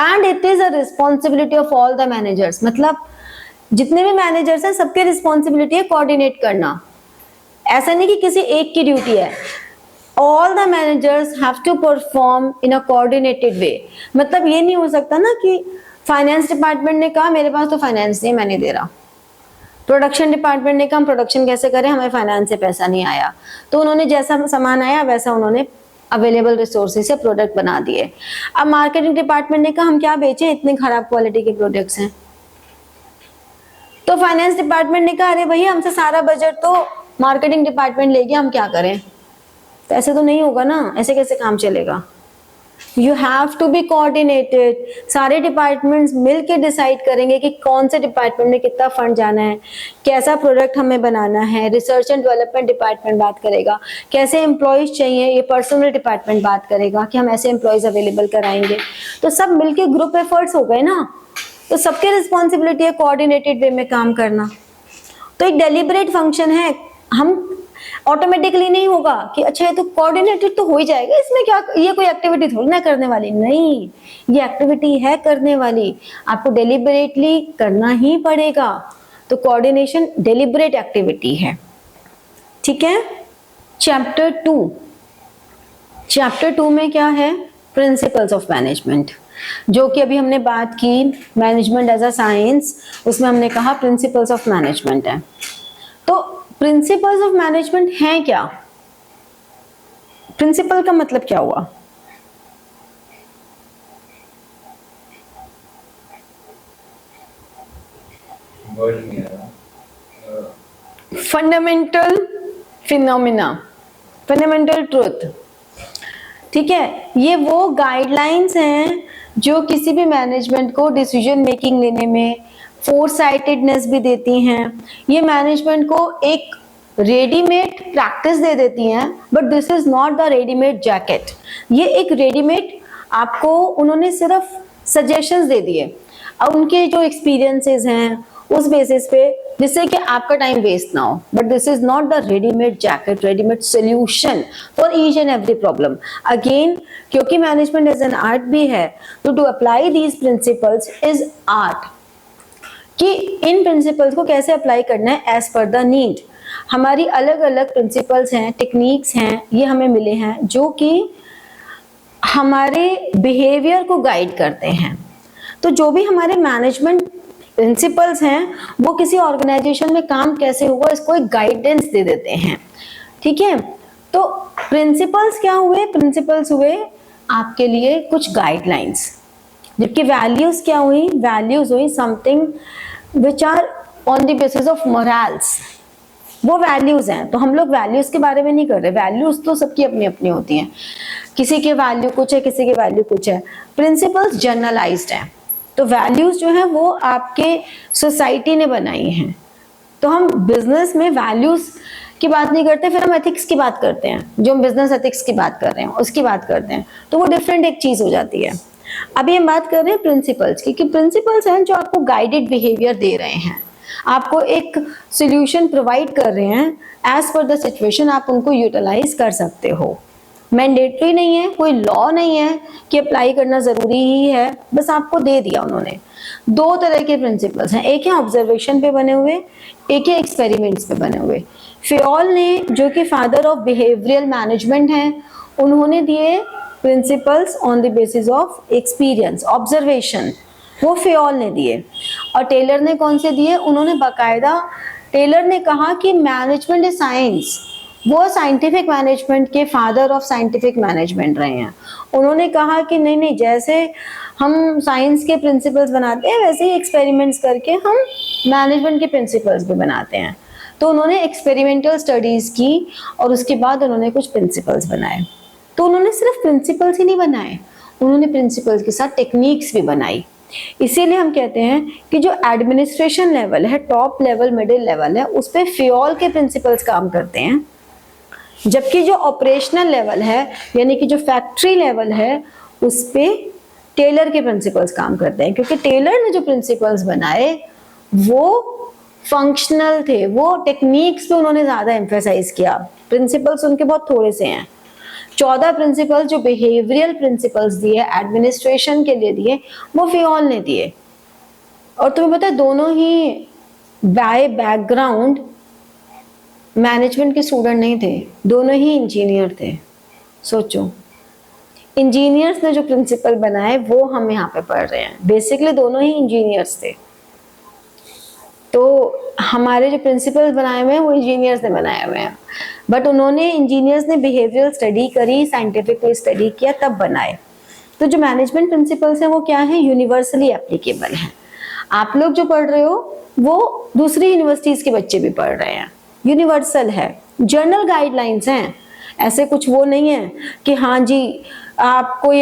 and it is a responsibility of all the managers. मतलब जितने भी मैनेजर्स हैं सबके रिस्पॉन्सिबिलिटी है कोऑर्डिनेट करना। ऐसा नहीं कि किसी एक की ड्यूटी है, all the managers have to perform in a coordinated way. मतलब ये नहीं हो सकता ना कि फाइनेंस डिपार्टमेंट ने कहा मेरे पास तो फाइनेंस नहीं है, मैं नहीं दे रहा। प्रोडक्शन डिपार्टमेंट ने कहा हम प्रोडक्शन कैसे करें, हमें फाइनेंस से पैसा नहीं आया, तो उन्होंने जैसा सामान आया वैसा उन्होंने अवेलेबल रिसोर्सेज से प्रोडक्ट बना दिए। अब मार्केटिंग डिपार्टमेंट ने कहा हम क्या बेचें, इतने खराब क्वालिटी के प्रोडक्ट्स हैं, तो फाइनेंस डिपार्टमेंट ने कहा अरे भैया हमसे सारा बजट तो मार्केटिंग डिपार्टमेंट ले गया, हम क्या करें? तो ऐसे तो नहीं होगा ना, ऐसे कैसे काम चलेगा? You have to be coordinated. सारे डिपार्टमेंट्स मिलके डिसाइड करेंगे कि कौन से डिपार्टमेंट में कितना फंड जाना है, कैसा प्रोडक्ट हमें बनाना है। रिसर्च एंड डेवलपमेंट डिपार्टमेंट बात करेगा, कैसे एम्प्लॉयज चाहिए, ये पर्सनल डिपार्टमेंट बात करेगा कि हम ऐसे एम्प्लॉयज अवेलेबल कराएंगे। तो सब मिलके ग्रुप एफर्ट्स हो गए ना, तो सबके रिस्पॉन्सिबिलिटी है कोऑर्डिनेटेड वे में काम करना। तो एक डेलिब्रेट फंक्शन है, हम ऑटोमेटिकली नहीं होगा कि अच्छा ये तो कोऑर्डिनेटेड तो हो ही जाएगा, इसमें क्या, ये कोई एक्टिविटी थोड़ी ना करने वाली। नहीं, ये एक्टिविटी है करने वाली, आपको डेलिबरेटली करना ही पड़ेगा। तो कोऑर्डिनेशन डेलिबरेट एक्टिविटी है। ठीक है, चैप्टर 2 में क्या है? प्रिंसिपल्स ऑफ मैनेजमेंट, जो कि अभी हमने बात की मैनेजमेंट एज अ साइंस, उसमें हमने कहा प्रिंसिपल्स ऑफ मैनेजमेंट है। तो प्रिंसिपल्स ऑफ मैनेजमेंट हैं क्या? प्रिंसिपल का मतलब क्या हुआ? Fundamental phenomena, fundamental truth. ठीक है, ये वो गाइडलाइंस हैं जो किसी भी मैनेजमेंट को डिसीजन मेकिंग लेने में फोरसाइटेडनेस भी देती हैं। ये मैनेजमेंट को एक रेडीमेड प्रैक्टिस दे देती हैं, but this is not the readymade jacket. ये एक रेडीमेड आपको उन्होंने सिर्फ सजेशंस दे दिए, अब उनके जो एक्सपीरियंसेस हैं उस बेसिस पे, जिससे कि आपका टाइम वेस्ट ना हो। But this is not the readymade jacket, readymade solution for each and every problem. Again, क्योंकि मैनेजमेंट एज एन आर्ट भी है, तो to apply these principles is art, कि इन प्रिंसिपल्स को कैसे अप्लाई करना है एज पर द नीड। हमारी अलग अलग प्रिंसिपल्स हैं, टेक्निक्स हैं, ये हमें मिले हैं जो कि हमारे बिहेवियर को गाइड करते हैं। तो जो भी हमारे मैनेजमेंट प्रिंसिपल्स हैं वो किसी ऑर्गेनाइजेशन में काम कैसे होगा इसको एक गाइडेंस दे देते हैं, ठीक है। तो प्रिंसिपल्स क्या हुए, प्रिंसिपल्स हुए आपके लिए कुछ गाइडलाइंस, जबकि वैल्यूज क्या हुई, वैल्यूज हुई something which are on the basis of morals, वो वैल्यूज हैं। तो हम लोग वैल्यूज के बारे में नहीं कर रहे, वैल्यूज तो सबकी अपनी अपनी होती हैं, किसी के वैल्यू कुछ है, किसी के वैल्यू कुछ है। प्रिंसिपल्स जनरलाइज्ड हैं, तो वैल्यूज जो है वो आपके सोसाइटी ने बनाई हैं। तो हम बिजनेस में वैल्यूज की बात नहीं करते, फिर हम एथिक्स की बात करते हैं, जो हम बिजनेस एथिक्स की बात कर रहे हैं उसकी बात करते हैं, तो वो डिफरेंट एक चीज हो जाती है। अभी हम बात कर रहे हैं प्रिंसिपल्स की, कि प्रिंसिपल्स हैं जो आपको गाइडेड बिहेवियर दे रहे हैं, आपको एक सॉल्यूशन प्रोवाइड कर रहे हैं, एज पर द सिचुएशन आप उनको यूटिलाइज कर सकते हो। मैंडेटरी नहीं है, कोई लॉ नहीं है कि अप्लाई करना जरूरी ही है, बस आपको दे दिया उन्होंने। दो तरह के प्रिंसिपल्स हैं, एक है ऑब्जर्वेशन पे बने हुए, एक है एक्सपेरिमेंट्स पे बने हुए। फेयोल ने, जो कि फादर ऑफ बिहेवियरल मैनेजमेंट हैं, उन्होंने दिए principles on the basis of experience, observation, वो फेयोल ने दिए। और टेलर ने कौन से दिए, उन्होंने बाकायदा, टेलर ने कहा कि मैनेजमेंट इज साइंस, वो साइंटिफिक मैनेजमेंट के फादर ऑफ साइंटिफिक मैनेजमेंट रहे हैं। उन्होंने कहा कि नहीं नहीं, जैसे हम साइंस के प्रिंसिपल्स बनाते हैं वैसे ही एक्सपेरिमेंट्स करके हम मैनेजमेंट के प्रिंसिपल्स भी बनाते हैं। तो उन्होंने एक्सपेरिमेंटल स्टडीज की और उसके बाद उन्होंने कुछ प्रिंसिपल्स बनाए। तो उन्होंने सिर्फ प्रिंसिपल्स ही नहीं बनाए, उन्होंने प्रिंसिपल्स के साथ टेक्निक्स भी बनाई। इसीलिए हम कहते हैं कि जो एडमिनिस्ट्रेशन लेवल है, टॉप लेवल, मिडिल लेवल है, उस पर फेयोल के प्रिंसिपल्स काम करते हैं, जबकि जो ऑपरेशनल लेवल है यानी कि जो फैक्ट्री लेवल है उस पे टेलर के प्रिंसिपल्स काम करते हैं। क्योंकि टेलर ने जो प्रिंसिपल्स बनाए वो फंक्शनल थे, वो टेक्निक्स पे उन्होंने ज्यादा एम्फेसाइज किया, प्रिंसिपल्स उनके बहुत थोड़े से हैं। 14 प्रिंसिपल्स जो बिहेवियरल प्रिंसिपल्स दिए, एडमिनिस्ट्रेशन के लिए दिए, वो फेयोल ने दिए। और तुम्हें पता है दोनों ही बाय बैकग्राउंड मैनेजमेंट के स्टूडेंट नहीं थे, दोनों ही इंजीनियर थे। सोचो, इंजीनियर्स ने जो प्रिंसिपल बनाए वो हम यहाँ पे पढ़ रहे हैं, बेसिकली दोनों ही इंजीनियर्स थे। तो हमारे जो प्रिंसिपल्स बनाए हुए हैं वो इंजीनियर्स ने बनाए हुए हैं, बट उन्होंने, इंजीनियर्स ने बिहेवियरल स्टडी करी, साइंटिफिकली स्टडी किया, तब बनाए। तो जो मैनेजमेंट प्रिंसिपल्स हैं वो क्या है, यूनिवर्सली एप्लीकेबल हैं। आप लोग जो पढ़ रहे हो वो दूसरी यूनिवर्सिटीज के बच्चे भी पढ़ रहे हैं, यूनिवर्सल है, जर्नल गाइडलाइंस हैं। ऐसे कुछ वो नहीं है कि हाँ जी आपको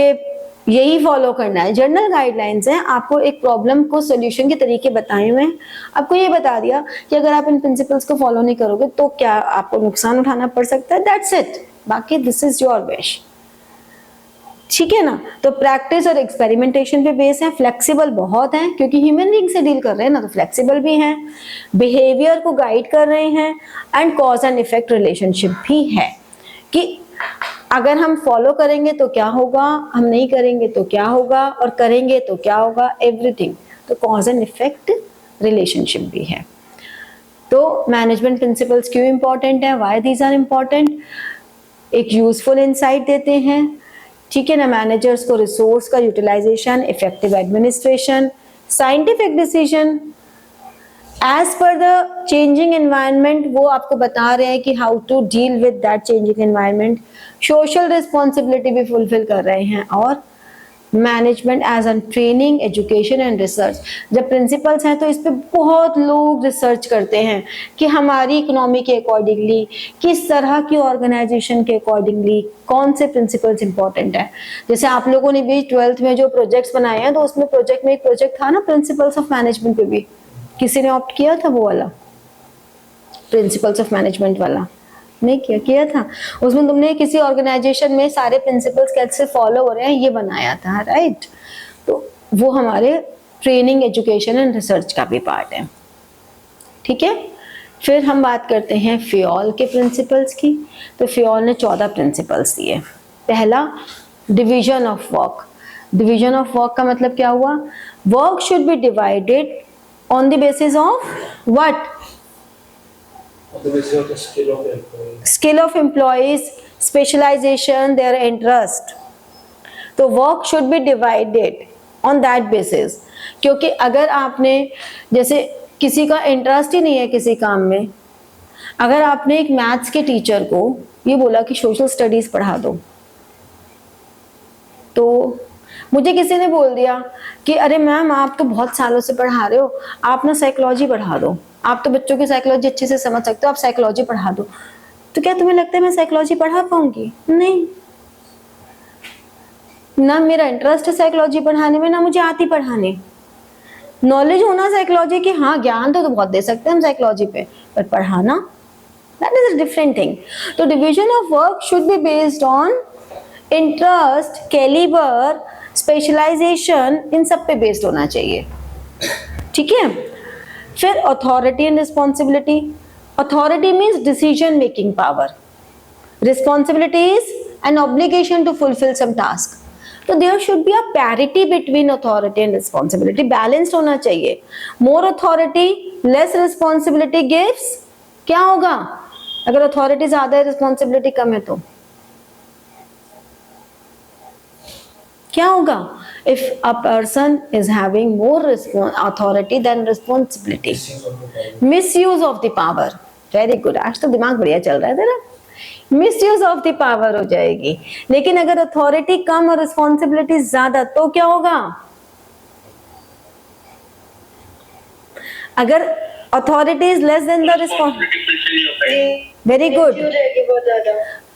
यही फॉलो करना है, जर्नल गाइडलाइंस हैं। आपको एक प्रॉब्लम को सोल्यूशन के तरीके बताए हुए हैं, आपको ये बता दिया कि अगर आप इन प्रिंसिपल्स को फॉलो नहीं करोगे तो क्या आपको नुकसान उठाना पड़ सकता है, दैट्स इट। बाकी दिस इज योर विश, ठीक है ना। तो प्रैक्टिस और एक्सपेरिमेंटेशन पे बेस है, फ्लेक्सिबल बहुत है क्योंकि ह्यूमन बीइंग से डील कर रहे हैं ना, तो फ्लेक्सिबल भी हैं, बिहेवियर को गाइड कर रहे हैं, and cause and effect relationship भी है कि अगर हम फॉलो करेंगे तो क्या होगा, हम नहीं करेंगे तो क्या होगा, और करेंगे तो क्या होगा, एवरीथिंग। तो कॉज एंड इफेक्ट रिलेशनशिप भी है। तो मैनेजमेंट प्रिंसिपल्स क्यों इंपॉर्टेंट है, व्हाई दीज आर इंपॉर्टेंट, एक यूजफुल इंसाइट देते हैं, ठीक है ना। मैनेजर्स को रिसोर्स का utilisation, effective administration, scientific decision as per the changing environment, वो आपको बता रहे हैं कि how to deal with that changing environment, social responsibility भी फुलफिल कर रहे हैं, और management as an training, education and research. जब प्रिंसिपल्स हैं तो इस पे बहुत लोग रिसर्च करते हैं कि हमारी इकोनॉमी के अकॉर्डिंगली, किस तरह की ऑर्गेनाइजेशन के अकॉर्डिंगली कौन से प्रिंसिपल्स इंपॉर्टेंट है। जैसे आप लोगों ने भी 12th में जो प्रोजेक्ट्स बनाए हैं, तो उसमें प्रोजेक्ट में एक प्रोजेक्ट था ना प्रिंसिपल्स ऑफ मैनेजमेंट पे भी, किसी ने ऑप्ट किया था वो वाला प्रिंसिपल्स ऑफ मैनेजमेंट वाला? नहीं किया था। उसमें तुमने किसी ऑर्गेनाइजेशन में सारे प्रिंसिपल्स कैसे फॉलो हो रहे हैं ये बनाया था, राइट। तो वो हमारे ट्रेनिंग, एजुकेशन एंड रिसर्च का भी पार्ट है, ठीक है। फिर हम बात करते हैं फेयोल के प्रिंसिपल्स की। तो फेयोल ने 14 प्रिंसिपल्स दिए। पहला, division of work. Division of work का मतलब क्या हुआ, work should B divided on the basis of what? On the basis of the skill of employees. Skill of employees, specialization, their interest. तो work should be divided on that basis. क्योंकि अगर आपने, जैसे किसी का इंटरेस्ट ही नहीं है किसी काम में, अगर आपने एक मैथ्स के टीचर को ये बोला कि सोशल स्टडीज पढ़ा दो, तो मुझे किसी ने बोल दिया कि अरे मैम आप तो बहुत सालों से पढ़ा रहे हो, आप ना साइकोलॉजी पढ़ा दो, आप तो बच्चों की साइकोलॉजी अच्छे से समझ सकते हो, आप साइकोलॉजी पढ़ा दो। तो क्या तुम्हें लगता है मैं साइकोलॉजी पढ़ा पाऊंगी? नहीं, ना मेरा इंटरेस्ट है साइकोलॉजी पढ़ाने में, ना मुझे आती पढ़ाने। नॉलेज होना साइकोलॉजी की, हाँ ज्ञान तो बहुत दे सकते हैं हम साइकोलॉजी पे, पर पढ़ाना that is a different thing. तो division of work should be based on interest, calibre, specialisation, इन सब पे बेस्ड होना चाहिए, ठीक है। फिर authority and responsibility. Authority means decision making power, responsibility is an obligation to fulfil some task. तो there should be a parity between authority and responsibility, balanced होना चाहिए। More authority less responsibility gives, क्या होगा अगर authority ज्यादा है responsibility कम है तो क्या होगा? If a person is having more authority than responsibility, misuse of the power. Very good, आज तो दिमाग बढ़िया चल रहा है तेरा। मिसयूज ऑफ द पावर हो जाएगी। लेकिन अगर अथॉरिटी कम और रिस्पॉन्सिबिलिटी ज्यादा तो क्या होगा? अगर authority is less than the responsibility, very good,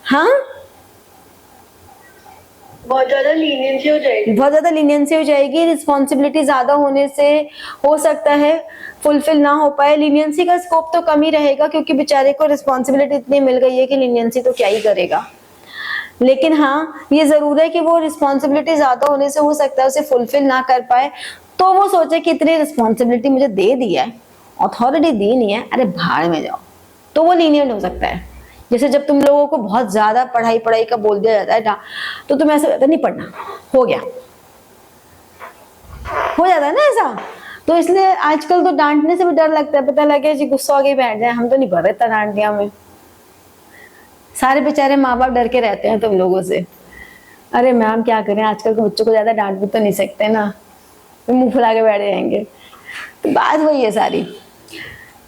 हाँ बहुत ज्यादा लीनियंसी हो जाएगी, बहुत ज्यादा लीनियंसी हो जाएगी। रिस्पॉन्सिबिलिटी ज्यादा होने से हो सकता है फुलफिल ना हो पाए। लीनियंसी का स्कोप तो कम ही रहेगा, क्योंकि बेचारे को रिस्पॉन्सिबिलिटी इतनी मिल गई है कि लीनियंसी तो क्या ही करेगा। लेकिन हाँ, ये जरूर है कि वो रिस्पॉन्सिबिलिटी ज्यादा होने से हो सकता है उसे फुलफिल ना कर पाए, तो वो सोचे कि इतनी रिस्पॉन्सिबिलिटी मुझे दे दी है, अथॉरिटी दी नहीं है, अरे भाड़ में जाओ, तो वो लीनियंट हो सकता है। जैसे जब तुम लोगों को बहुत ज्यादा पढ़ाई का बोल दिया जाता है तो तुम्हें ऐसा लगता है नहीं पढ़ना, हो गया, हो जाता है ना ऐसा। तो इसलिए आजकल तो डांटने से भी डर लगता है, पता लगे जी गुस्सा हो गई बैठ जाए, हम तो नहीं भर रहे इतना डांट दिया हमें। सारे बेचारे माँ बाप डर के रहते हैं तुम लोगों से। अरे मैम क्या करें, आजकल के बच्चों को ज्यादा डांट भी तो नहीं सकते ना, तो मुंह फुला के बैठ जाएंगे। तो बात वही है सारी।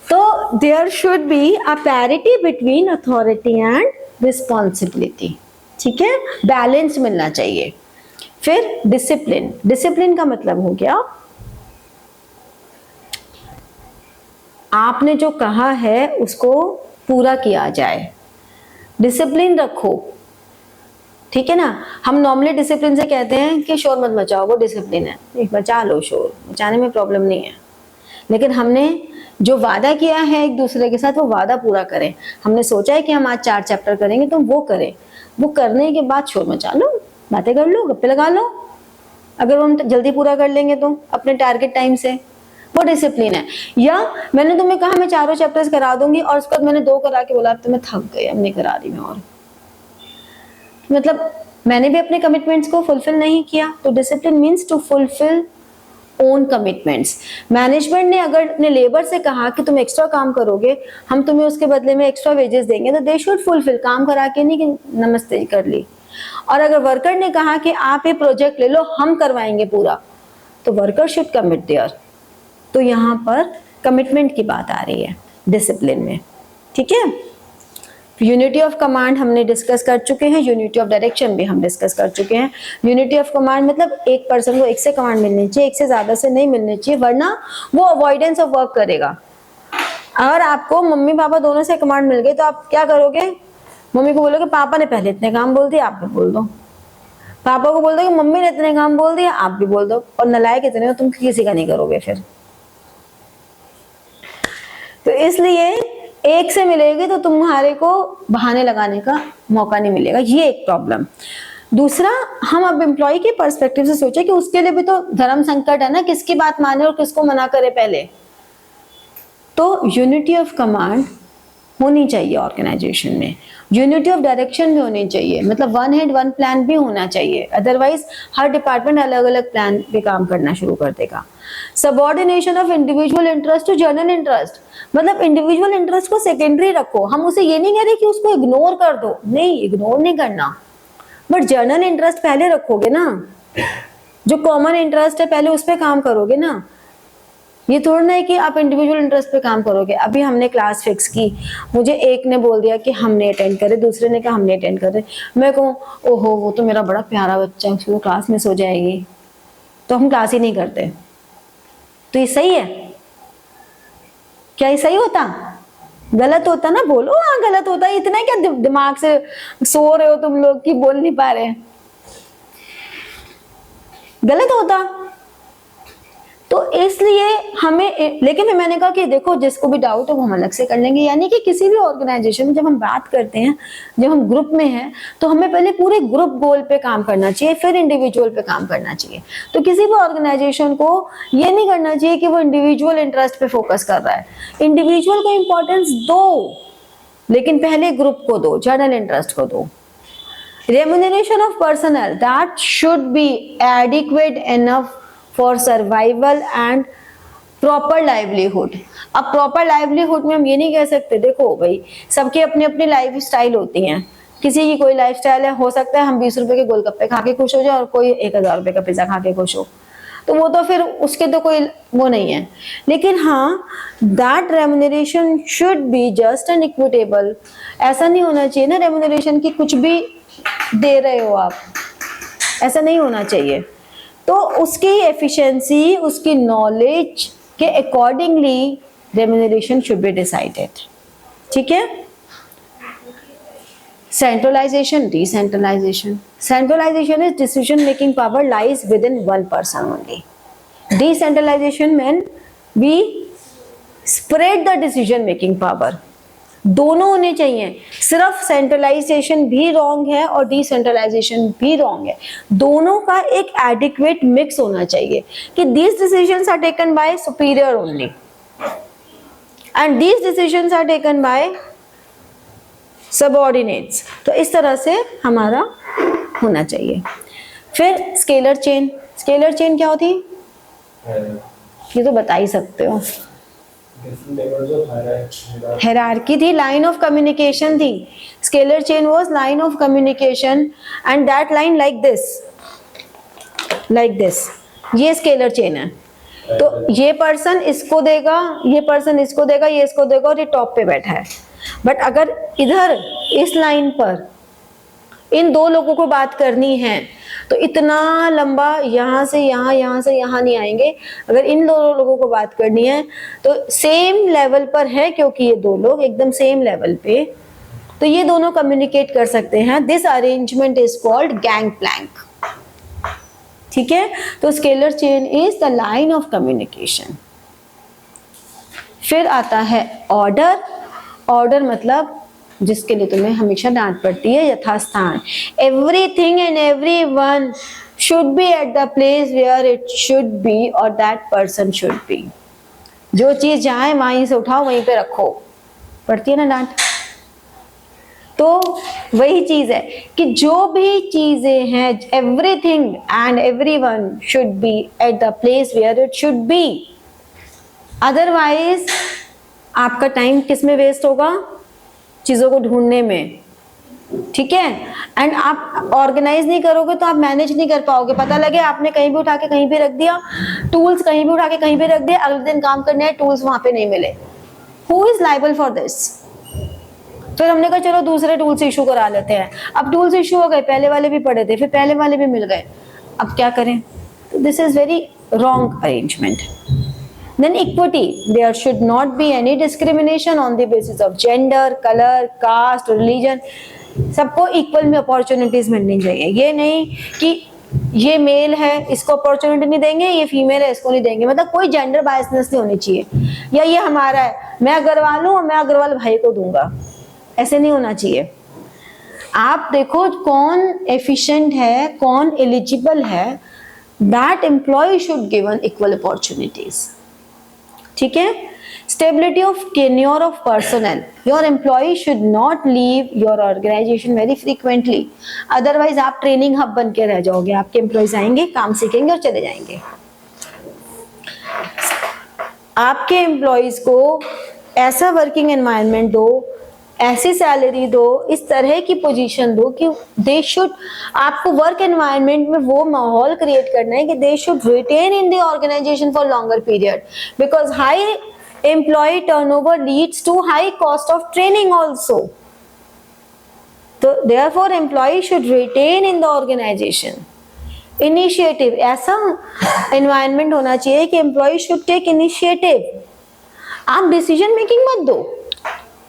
तो there should be a parity between authority and responsibility, ठीक है, बैलेंस मिलना चाहिए। फिर डिसिप्लिन। डिसिप्लिन का मतलब हो गया आपने जो कहा है उसको पूरा किया जाए, डिसिप्लिन रखो, ठीक है ना। हम नॉर्मली डिसिप्लिन से कहते हैं कि शोर मत मचाओ, वो डिसिप्लिन है, बचा लो, शोर मचाने में प्रॉब्लम नहीं है। लेकिन हमने जो वादा किया है एक दूसरे के साथ, वो वादा पूरा करें। हमने सोचा है कि हम आज 4 चैप्टर करेंगे, तो वो करें। वो करने के बाद शोर मचा लो, बातें कर लो, गप्पे लगा लो। अगर हम जल्दी पूरा कर लेंगे तो अपने टारगेट टाइम से, वो डिसिप्लिन है। या मैंने तुम्हें कहा मैं 4 चैप्टर्स करा दूंगी और उसके बाद मैंने 2 करा के बोला अब तो मैं थक गई, अब नहीं करा रही मैं, और मतलब मैंने भी अपने कमिटमेंट्स को फुलफिल नहीं किया। तो discipline means to fulfil own commitments. Management ने अगर अपने लेबर से कहा कि तुम एक्स्ट्रा काम करोगे, हम तुम्हें उसके बदले में एक्स्ट्रा वेजेस देंगे, तो दे शुड फुलफिल, काम करा के नहीं कि नमस्ते कर ली। और अगर वर्कर ने कहा कि आप ये प्रोजेक्ट ले लो, हम करवाएंगे पूरा, तो वर्कर शुड कमिट देयर। तो यहाँ पर कमिटमेंट की बात आ रही है डिसिप्लिन में, ठीक है। यूनिटी ऑफ कमांड हमने डिस्कस कर चुके हैं, यूनिटी ऑफ डायरेक्शन भी हम डिस्कस कर चुके हैं। यूनिटी ऑफ कमांड मतलब एक पर्सन को एक से कमांड मिलनी चाहिए, एक से ज्यादा से नहीं मिलनी चाहिए, वरना वो अवॉइडेंस ऑफ वर्क करेगा। अगर आपको मम्मी पापा दोनों से कमांड मिल गई तो आप क्या करोगे? मम्मी को बोलोगे पापा ने पहले इतने काम बोल दिए, आप भी बोल दो। पापा को बोल दो कि मम्मी ने इतने काम बोल दिए, आप भी बोल दो। और नलायक इतने हो तुम किसी का नहीं करोगे फिर। तो इसलिए एक से मिलेगी तो तुम्हारे को बहाने लगाने का मौका नहीं मिलेगा, ये एक प्रॉब्लम। दूसरा, हम अब एम्प्लॉय के पर्सपेक्टिव से सोचे कि उसके लिए भी तो धर्म संकट है ना, किसकी बात माने और किसको मना करे पहले। तो यूनिटी ऑफ कमांड होनी चाहिए ऑर्गेनाइजेशन में, यूनिटी ऑफ डायरेक्शन भी होनी चाहिए, मतलब वन हेड वन प्लान भी होना चाहिए, अदरवाइज हर डिपार्टमेंट अलग अलग प्लान पे काम करना शुरू कर देगा। Subordination of individual interest to general interest, मतलब इंडिविजुअल इंटरेस्ट को सेकेंडरी रखो। हम उसे ये नहीं कह रहे कि उसको इग्नोर कर दो, नहीं इग्नोर नहीं करना, बट जनरल इंटरेस्ट पहले रखोगे ना, जो कॉमन इंटरेस्ट है पहले उस पर काम करोगे ना। ये थोड़ा ना है कि आप इंडिविजुअल इंटरेस्ट पे काम करोगे। अभी हमने क्लास फिक्स की, मुझे एक ने बोल दिया कि हमने अटेंड करे, दूसरे ने कहा हमने अटेंड करे, मैं कहूँ ओहो वो तो मेरा बड़ा प्यारा बच्चा है, उसकी क्लास मिस हो जाएगी, तो हम क्लास ही नहीं करते। तो ये सही है क्या? ये सही होता? गलत होता ना? बोलो हाँ गलत होता है। इतना क्या दिमाग से सो रहे हो तुम लोग कि बोल नहीं पा रहे? गलत होता। तो इसलिए हमें, लेकिन फिर मैंने कहा कि देखो जिसको भी डाउट है वो हम अलग से कर लेंगे। यानी कि किसी भी ऑर्गेनाइजेशन में जब हम बात करते हैं, जब हम ग्रुप में हैं, तो हमें पहले पूरे ग्रुप गोल पे काम करना चाहिए, फिर इंडिविजुअल पे काम करना चाहिए। तो किसी भी ऑर्गेनाइजेशन को ये नहीं करना चाहिए कि वो इंडिविजुअल इंटरेस्ट पे फोकस कर रहा है। इंडिविजुअल को इंपॉर्टेंस दो, लेकिन पहले ग्रुप को दो, जनरल इंटरेस्ट को दो। Remuneration of personnel that should be adequate enough for survival and proper livelihood। अब proper livelihood में हम ये नहीं कह सकते, देखो भाई सबके अपनी अपनी लाइफ स्टाइल होती हैं, किसी की कोई लाइफ स्टाइल है, हो सकता है हम 20 रुपए के गोलगप्पे खा के खुश हो जाए और कोई 1000 रुपए का पिज्जा खा के खुश हो, तो वो तो फिर उसके तो कोई वो नहीं है। लेकिन हाँ, that remuneration should be just and equitable. ऐसा नहीं होना चाहिए ना रेमुनरेशन की कुछ भी दे रहे हो आप, ऐसा नहीं होना चाहिए। तो उसकी एफिशिएंसी, उसकी नॉलेज के accordingly remuneration should be decided. ठीक है? Centralisation, decentralisation. Centralisation is decision making power lies within one person only. Decentralisation mean we spread the decision making power. दोनों होने चाहिए। सिर्फ सेंट्रलाइजेशन भी रॉन्ग है और डिसेंट्रलाइजेशन भी रॉन्ग है। दोनों का एक एडिक्वेट मिक्स होना चाहिए कि these decisions are taken by superior only and these decisions are taken by subordinates। तो इस तरह से हमारा होना चाहिए। फिर स्केलर चेन। स्केलर चेन क्या होती है? ये तो बता ही सकते हो। हायरार्की थी, लाइन ऑफ कम्युनिकेशन थी। Scalar chain was line of communication and that line like this, ये स्केलर चेन है। तो ये पर्सन इसको देगा, ये पर्सन इसको देगा, ये इसको देगा और ये टॉप पे बैठा है। बट अगर इधर इस लाइन पर इन दो लोगों को बात करनी है तो इतना लंबा यहाँ से यहाँ, यहाँ से यहाँ नहीं आएंगे। अगर इन दो लोगों को बात करनी है तो सेम लेवल पर है, क्योंकि ये दो लोग एकदम सेम लेवल पे, तो ये दोनों कम्युनिकेट कर सकते हैं। This arrangement is called gang plank. ठीक है? तो scalar chain is the line of communication. फिर आता है ऑर्डर। ऑर्डर मतलब जिसके लिए तुम्हें हमेशा डांट पड़ती है, यथास्थान। Everything and everyone should be at the place where it should be और दैट पर्सन शुड बी। जो चीज जहां वहीं से उठाओ वहीं पे रखो। पड़ती है ना डांट? तो वही चीज है कि जो भी चीजें हैं, everything and everyone should be at the place where it should be. Otherwise आपका टाइम किस में वेस्ट होगा? चीजों को ढूंढने में। ठीक है? एंड आप ऑर्गेनाइज नहीं करोगे तो आप मैनेज नहीं कर पाओगे। पता लगे आपने कहीं भी उठा के कहीं भी रख दिया, टूल्स कहीं भी उठा के कहीं भी रख दिया, अगले दिन काम करने हैं टूल्स वहां पे नहीं मिले। Who is liable for this? फिर हमने कहा चलो दूसरे टूल्स इशू करा लेते हैं। अब टूल्स इशू हो गए, पहले वाले भी पड़े थे, फिर पहले वाले भी मिल गए, अब क्या करें? तो this is very wrong arrangement. Then equity, there should not be any discrimination on the basis of gender, color, caste, religion। सबको इक्वल में अपॉर्चुनिटीज मिलनी चाहिए। ये नहीं कि ये मेल है इसको अपॉर्चुनिटी नहीं देंगे, ये फीमेल है इसको नहीं देंगे। मतलब कोई जेंडर बायसनेस नहीं होनी चाहिए, या ये हमारा है मैं अग्रवाल हूँ मैं अग्रवाल भाई को दूंगा, ऐसे नहीं होना चाहिए। आप देखो कौन एफिशिएंट है, कौन एलिजिबल है, that employee should given equal opportunities. ठीक है? Stability of tenure of personal. Your employee should not leave your organisation very frequently, otherwise आप ट्रेनिंग हब बन के रह जाओगे। आपके एम्प्लॉयज आएंगे, काम सीखेंगे और चले जाएंगे। आपके एम्प्लॉयज को ऐसा वर्किंग एनवायरनमेंट दो ऐसी सैलरी दो, इस तरह की पोजीशन दो कि दे शुड, आपको वर्क एनवायरनमेंट में वो माहौल क्रिएट करना है कि they should retain in the organisation for longer period, because high employee turnover leads to high cost of training also. तो therefore employee should retain in the organisation. Initiative, ऐसा environment होना चाहिए कि एम्प्लॉय शुड टेक इनिशिएटिव. आप decision making मत दो,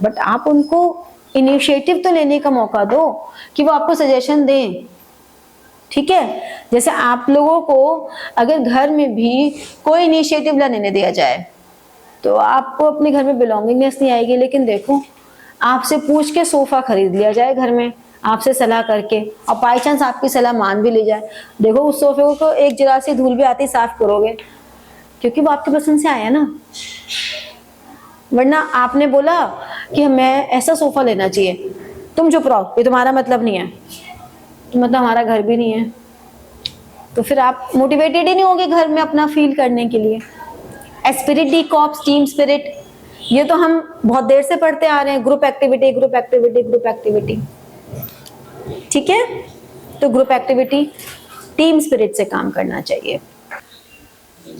but आप उनको इनिशिएटिव तो लेने का मौका दो कि वो आपको सजेशन दें. ठीक है, जैसे आप लोगों को अगर घर में भी कोई इनिशिएटिव ना लेने दिया जाए तो आपको अपने घर में बिलोंगिंगनेस नहीं आएगी. लेकिन देखो, आपसे पूछ के सोफा खरीद लिया जाए घर में, आपसे सलाह करके, और बाई चांस आपकी सलाह मान भी ली जाए, देखो उस सोफे को एक जरा सी धूल भी आती साफ करोगे, क्योंकि वो आपके पसंद से आया ना. वरना आपने बोला कि मैं ऐसा सोफा लेना चाहिए, तुम चुप रहो, ये तुम्हारा मतलब नहीं है, मतलब हमारा घर भी नहीं है, तो फिर आप मोटिवेटेड ही नहीं होगे घर में अपना फील करने के लिए. Spirit D corps, team spirit, ये तो हम बहुत देर से पढ़ते आ रहे हैं. Group activity, group activity, group activity. ठीक है, तो ग्रुप एक्टिविटी, टीम स्पिरिट से काम करना चाहिए.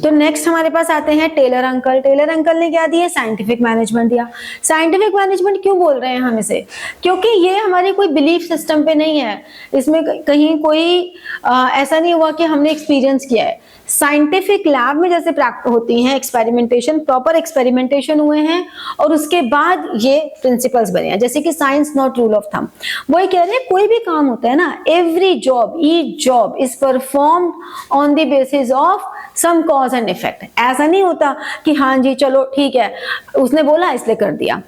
तो नेक्स्ट हमारे पास आते हैं टेलर अंकल. टेलर अंकल ने क्या दिया? साइंटिफिक मैनेजमेंट दिया. साइंटिफिक मैनेजमेंट क्यों बोल रहे हैं हम इसे? क्योंकि ये हमारी कोई बिलीफ सिस्टम पे नहीं है, इसमें कहीं कोई ऐसा नहीं हुआ कि हमने एक्सपीरियंस किया है. साइंटिफिक लैब में जैसे प्रैक्टिस होती हैं, एक्सपेरिमेंटेशन, प्रॉपर एक्सपेरिमेंटेशन हुए हैं और उसके बाद ये प्रिंसिपल्स बने हैं. जैसे कि science not rule of thumb, वो ये कह रहे हैं कोई भी काम होता है ना, every job, each job is performed on the basis of some cause and effect. ऐसा नहीं होता कि हाँ जी चलो ठीक है उसने बोला इसलिए कर दिया.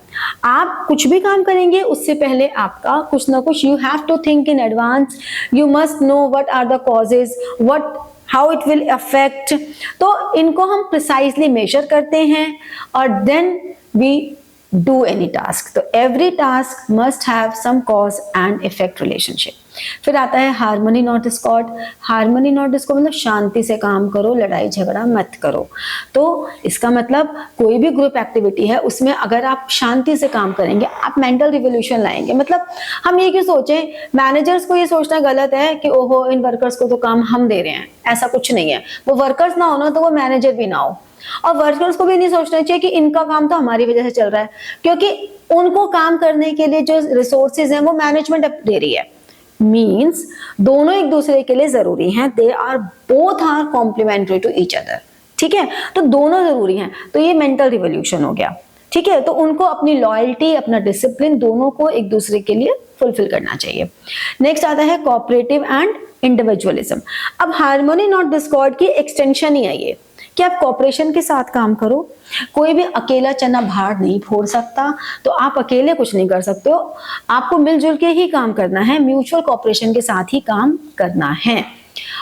आप कुछ भी काम करेंगे उससे पहले आपका कुछ ना कुछ, you have to think in advance, you must know what are the causes, what how it will affect. तो इनको हम प्रिसाइजली मेजर करते हैं और then we do any task. तो every task must have some cause and effect relationship. फिर आता है harmony not discord. Harmony not discord मतलब शांति से काम करो, लड़ाई झगड़ा मत करो. तो इसका मतलब कोई भी ग्रुप एक्टिविटी है उसमें अगर आप शांति से काम करेंगे, आप मेंटल रिवोल्यूशन लाएंगे. मतलब हम ये क्यों सोचें, मैनेजर्स को ये सोचना गलत है कि ओहो इन वर्कर्स को तो काम हम दे रहे हैं. ऐसा कुछ नहीं है. वो वर्कर्स ना हो ना तो वो मैनेजर भी ना हो. और वर्कर्स को भी नहीं सोचना चाहिए कि इनका काम तो हमारी वजह से चल रहा है, क्योंकि उनको काम करने के लिए जो रिसोर्सेज हैं वो मैनेजमेंट दे रही है. मीन्स दोनों एक दूसरे के लिए जरूरी हैं. They are both are complementary to each other. ठीक है, तो दोनों जरूरी हैं. तो ये मेंटल रिवोल्यूशन हो गया. ठीक है, तो उनको अपनी लॉयल्टी, अपना डिसिप्लिन दोनों को एक दूसरे के लिए फुलफिल करना चाहिए. नेक्स्ट आता है कोऑपरेटिव एंड इंडिविजुअलिज्म. अब हार्मनी नॉट डिस्कॉर्ड की एक्सटेंशन ही है ये कि आप कॉपरेशन के साथ काम करो. कोई भी अकेला चना भार नहीं फोड़ सकता, तो आप अकेले कुछ नहीं कर सकते हो. आपको मिलजुल के ही काम करना है, म्यूचुअल कॉपरेशन के साथ ही काम करना है.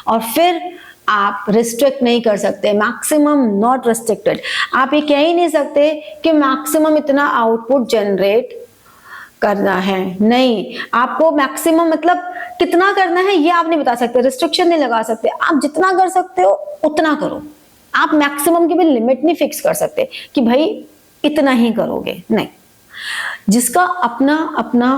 और फिर आप रिस्ट्रिक्ट नहीं कर सकते, मैक्सिमम नॉट रिस्ट्रिक्टेड. आप ये कह ही नहीं सकते कि मैक्सिमम इतना आउटपुट जनरेट करना है. नहीं, आपको मैक्सिमम मतलब कितना करना है ये आप नहीं बता सकते, रिस्ट्रिक्शन नहीं लगा सकते. आप जितना कर सकते हो उतना करो. आप मैक्सिमम की भी लिमिट नहीं फिक्स कर सकते कि भाई इतना ही करोगे, नहीं. जिसका अपना अपना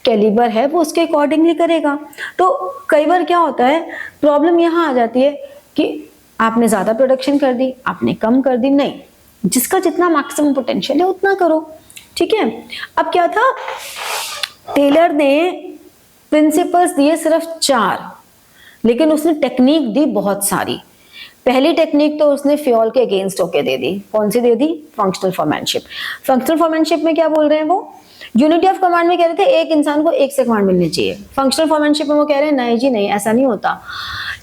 कैलिबर है वो उसके अकॉर्डिंगली करेगा. तो कई बार क्या होता है, प्रॉब्लम यहाँ आ जाती है कि आपने ज्यादा प्रोडक्शन कर दी, आपने कम कर दी. नहीं, जिसका जितना मैक्सिमम पोटेंशियल है उतना करो. ठीक है. अब क्या था, टेलर ने प्रिंसिपल्स दिए सिर्फ 4, लेकिन उसने टेक्निक दी बहुत सारी. पहली टेक्निक तो उसने फ्यूल के अगेंस्ट होके दे दी. कौन सी दे दी? Functional foremanship. फंक्शनल फॉरमैनशिप में क्या बोल रहे हैं वो? यूनिटी ऑफ कमांड में कह रहे थे एक इंसान को एक से कमांड मिलनी चाहिए. फंक्शनल फॉरमैनशिप में वो कह रहे हैं नहीं जी नहीं, ऐसा नहीं होता.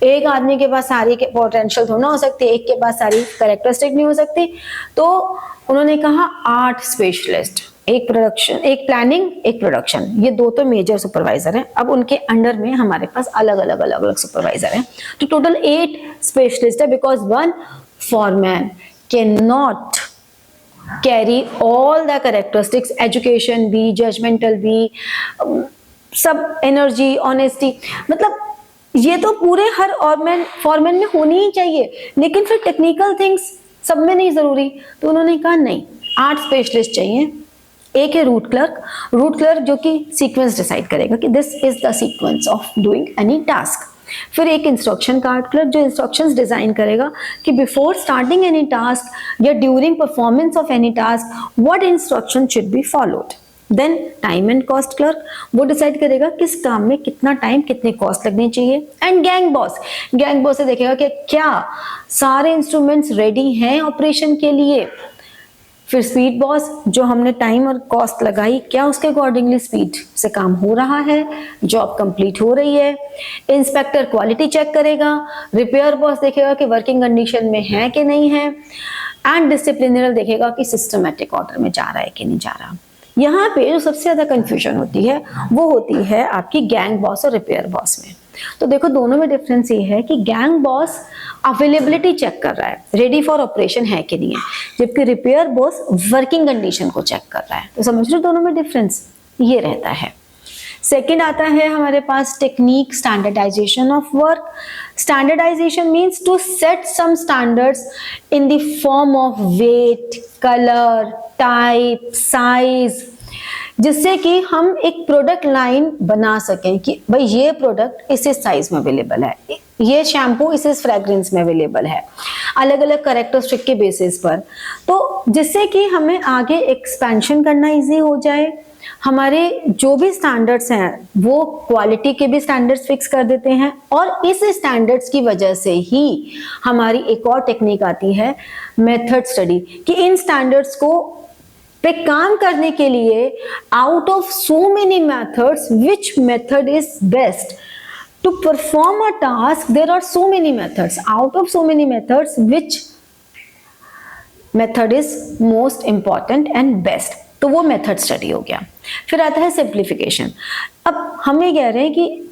एक आदमी के पास सारी पोटेंशियल थोड़ा हो सकती, एक के पास सारी कैरेक्टरिस्टिक नहीं हो सकती. तो उन्होंने कहा 8 स्पेशलिस्ट, एक प्रोडक्शन, एक प्लानिंग, एक प्रोडक्शन, ये 2 तो मेजर सुपरवाइजर हैं. अब उनके अंडर में हमारे पास अलग अलग सुपरवाइजर हैं. तो टोटल 8 स्पेशलिस्ट है, because 1 foreman cannot carry all the characteristics, education भी, judgmental भी, सब एनर्जी, ऑनेस्टी. मतलब ये तो पूरे हर फॉरमैन में होनी ही चाहिए, लेकिन फिर टेक्निकल थिंग्स सब में नहीं जरूरी. तो उन्होंने कहा नहीं, 8 स्पेशलिस्ट चाहिए एक है रूट क्लर्क। रूट क्लर्क जो कि सीक्वेंस डिसाइड करेगा कि this is the sequence of doing any task. फिर एक इंस्ट्रक्शन कार्ड क्लर्क जो इंस्ट्रक्शंस डिजाइन करेगा कि बिफोर स्टार्टिंग एनी टास्क या during performance of any task what instruction should be followed. Then time and cost clerk वो decide करेगा किस काम में कितना टाइम कितनी कॉस्ट लगनी चाहिए। एंड गैंग बॉस से देखेगा कि क्या सारे इंस्ट्रूमेंट्स रेडी हैं ऑपरेशन के लिए। फिर स्पीड बॉस जो हमने टाइम और कॉस्ट लगाई क्या उसके अकॉर्डिंगली स्पीड से काम हो रहा है, जॉब कंप्लीट हो रही है। इंस्पेक्टर क्वालिटी चेक करेगा। रिपेयर बॉस देखेगा कि वर्किंग कंडीशन में है कि नहीं है। एंड डिसिप्लिनरी देखेगा कि सिस्टमेटिक ऑर्डर में जा रहा है कि नहीं जा रहा। यहाँ पे जो सबसे ज्यादा कंफ्यूजन होती है वो होती है आपकी गैंग बॉस और रिपेयर बॉस में। तो देखो दोनों में डिफरेंस ये है कि गैंग बॉस अवेलेबिलिटी चेक कर रहा है, रेडी फॉर ऑपरेशन है कि नहीं है, जबकि रिपेयर बॉस वर्किंग कंडीशन को चेक कर रहा है। तो समझ लो दोनों में डिफरेंस ये रहता है। सेकंड आता है हमारे पास technique standardization of work. Standardization means to set some standards in the form of weight, colour, type, size, जिससे कि हम एक प्रोडक्ट लाइन बना सकें कि भाई ये प्रोडक्ट इस साइज में अवेलेबल है, ये शैम्पू इस फ्रेग्रेंस में अवेलेबल है, अलग अलग कैरेक्टरिस्टिक के बेसिस पर। तो जिससे कि हमें आगे एक्सपेंशन करना इजी हो जाए। हमारे जो भी स्टैंडर्ड्स हैं वो क्वालिटी के भी स्टैंडर्ड्स फिक्स कर देते हैं। और इस स्टैंडर्ड्स की वजह से ही हमारी एक और टेक्निक आती है मेथड स्टडी, कि इन स्टैंडर्ड्स को पे काम करने के लिए out of so many methods which method is best to perform a task. There are so many methods, out of so many methods which method is most important and best. तो वो method study हो गया। फिर आता है simplification. अब हम ये कह रहे हैं कि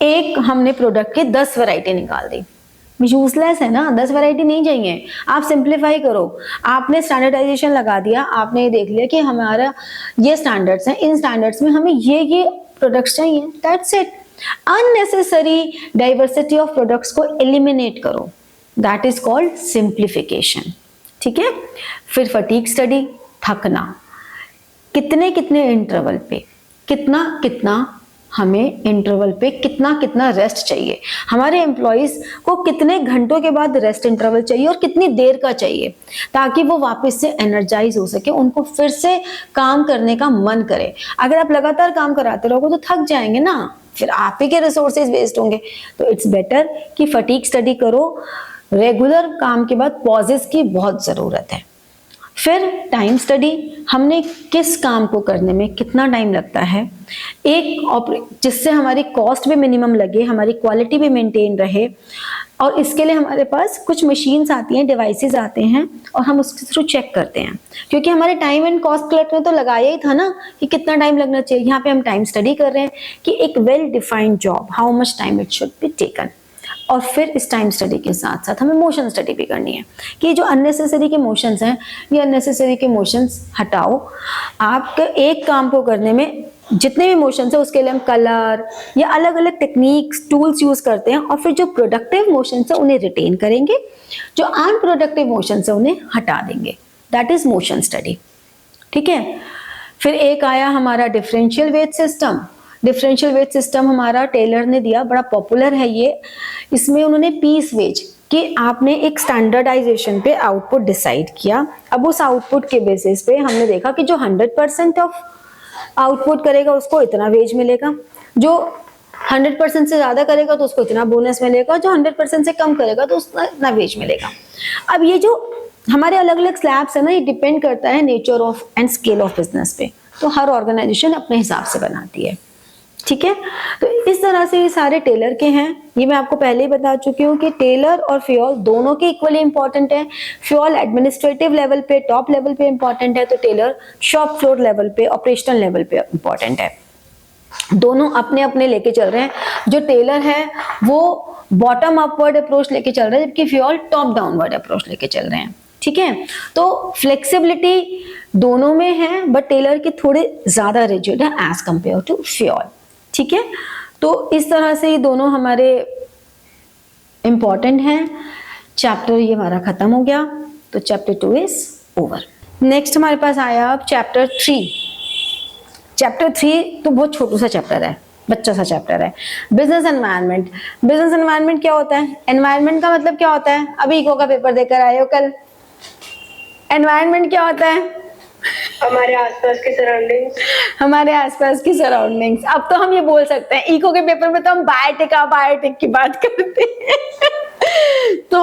एक हमने प्रोडक्ट के 10 वैरायटी निकाल दी, यूजलेस है ना, 10 वैरायटी नहीं चाहिए। आप सिंप्लीफाई करो। आपने स्टैंडर्डाइजेशन लगा दिया, आपने ये देख लिया कि हमारा ये स्टैंडर्ड्स हैं, इन स्टैंडर्ड्स में हमें ये प्रोडक्ट्स चाहिए, that's it. Unnecessary diversity of products को एलिमिनेट करो, दैट इज कॉल्ड सिंप्लीफिकेशन। ठीक है। फिर फटीग स्टडी, थकना, कितने कितने इंटरवल पे कितना हमें इंटरवल पे कितना रेस्ट चाहिए, हमारे एम्प्लॉइज को कितने घंटों के बाद रेस्ट इंटरवल चाहिए और कितनी देर का चाहिए, ताकि वो वापस से एनर्जाइज हो सके, उनको फिर से काम करने का मन करे। अगर आप लगातार काम कराते रहोगे तो थक जाएंगे ना, फिर आप ही के रिसोर्सेज वेस्ट होंगे। तो इट्स बेटर कि फटीग स्टडी करो। रेगुलर काम के बाद पॉजेस की बहुत जरूरत है। फिर टाइम स्टडी, हमने किस काम को करने में कितना टाइम लगता है, जिससे हमारी कॉस्ट भी मिनिमम लगे, हमारी क्वालिटी भी मेंटेन रहे। और इसके लिए हमारे पास कुछ मशीन्स आती हैं, डिवाइसेस आते हैं और हम उसके थ्रू चेक करते हैं। क्योंकि हमारे टाइम एंड कॉस्ट क्लर्क ने तो लगाया ही था ना कि कितना टाइम लगना चाहिए। यहाँ पे हम टाइम स्टडी कर रहे हैं कि एक well defined job, how much time it should be taken. और फिर इस टाइम स्टडी के साथ साथ हमें मोशन स्टडी भी करनी है कि जो अननेसेसरी के मोशंस हैं, ये अननेसेसरी के मोशंस हटाओ। आपके एक काम को करने में जितने भी मोशंस है उसके लिए हम कलर या अलग अलग टेक्निक्स, टूल्स यूज करते हैं। और फिर जो प्रोडक्टिव मोशंस है उन्हें रिटेन करेंगे, जो अनप्रोडक्टिव मोशंस है उन्हें हटा देंगे, दैट इज मोशन स्टडी। ठीक है। फिर एक आया हमारा differential wage system. Differential wage system हमारा टेलर ने दिया, बड़ा पॉपुलर है ये। इसमें उन्होंने पीस वेज कि आपने एक स्टैंडर्डाइजेशन पे आउटपुट डिसाइड किया। अब उस आउटपुट के बेसिस पे हमने देखा कि जो 100% ऑफ आउटपुट करेगा उसको इतना वेज मिलेगा, जो 100% से ज्यादा करेगा तो उसको इतना बोनस मिलेगा, जो 100% से कम करेगा तो उसको इतना वेज मिलेगा। अब ये जो हमारे अलग अलग स्लैब्स है ना, ये डिपेंड करता है nature of and scale of business पे। तो हर ऑर्गेनाइजेशन अपने हिसाब से बनाती है। ठीक है। तो इस तरह से ये सारे टेलर के हैं। ये मैं आपको पहले ही बता चुकी हूँ कि टेलर और फ्योल दोनों के इक्वली इंपॉर्टेंट है। फ्योल एडमिनिस्ट्रेटिव लेवल पे, टॉप लेवल पे इंपॉर्टेंट है, तो टेलर शॉप फ्लोर लेवल पे, ऑपरेशनल लेवल पे इंपॉर्टेंट है। दोनों अपने अपने लेके चल रहे हैं। जो टेलर है वो बॉटम अपवर्ड अप्रोच लेके चल रहा है, जबकि फ्योल टॉप डाउनवर्ड अप्रोच लेके चल रहे हैं। ठीक है। तो फ्लेक्सिबिलिटी दोनों में है, बट टेलर की थोड़ी ज्यादा रिजिड है एज कंपेयर टू फ्योल। ठीक है। तो इस तरह से ये दोनों हमारे इंपॉर्टेंट हैं। चैप्टर ये हमारा खत्म हो गया। तो चैप्टर 2 इज ओवर। नेक्स्ट हमारे पास आया अब चैप्टर 3। चैप्टर 3 तो बहुत छोटू सा चैप्टर है, बच्चा सा चैप्टर है। Business environment. बिजनेस एनवायरनमेंट क्या होता है? एनवायरनमेंट का मतलब क्या होता है? अभी इको का पेपर देकर आए हो कल। एनवायरनमेंट क्या होता है? हमारे आसपास के सराउंडिंग्स। हमारे आसपास की सराउंडिंग्स। अब तो हम ये बोल सकते हैं, इको के पेपर में तो हम बायोटिक की बात करते हैं। तो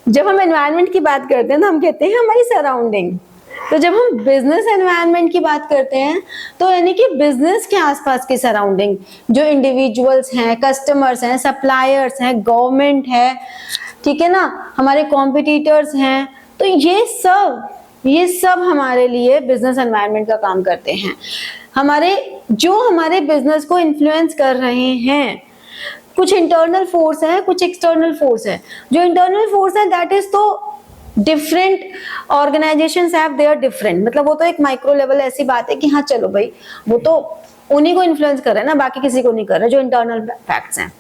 जब हम एनवायरनमेंट की बात करते हैं तो हम कहते हैं हमारी सराउंडिंग। तो जब हम बिजनेस एनवायरनमेंट की बात करते हैं तो यानी कि बिजनेस के आसपास की सराउंडिंग, जो इंडिविजुअल्स हैं, कस्टमर्स हैं, सप्लायर्स हैं, गवर्नमेंट है, ठीक है ना, हमारे कॉम्पिटिटर्स हैं, तो ये सब हमारे लिए बिजनेस एनवायरनमेंट का काम करते हैं। हमारे बिजनेस को इन्फ्लुएंस कर रहे हैं। कुछ इंटरनल फोर्स है, कुछ एक्सटर्नल फोर्स है। जो इंटरनल फोर्स है दैट इज तो different organisations have their different, मतलब वो तो एक माइक्रो लेवल ऐसी बात है कि हाँ चलो भाई वो तो उन्हीं को इन्फ्लुएंस कर रहे हैं ना, बाकी किसी को नहीं कर रहे, जो इंटरनल फैक्ट्स हैं।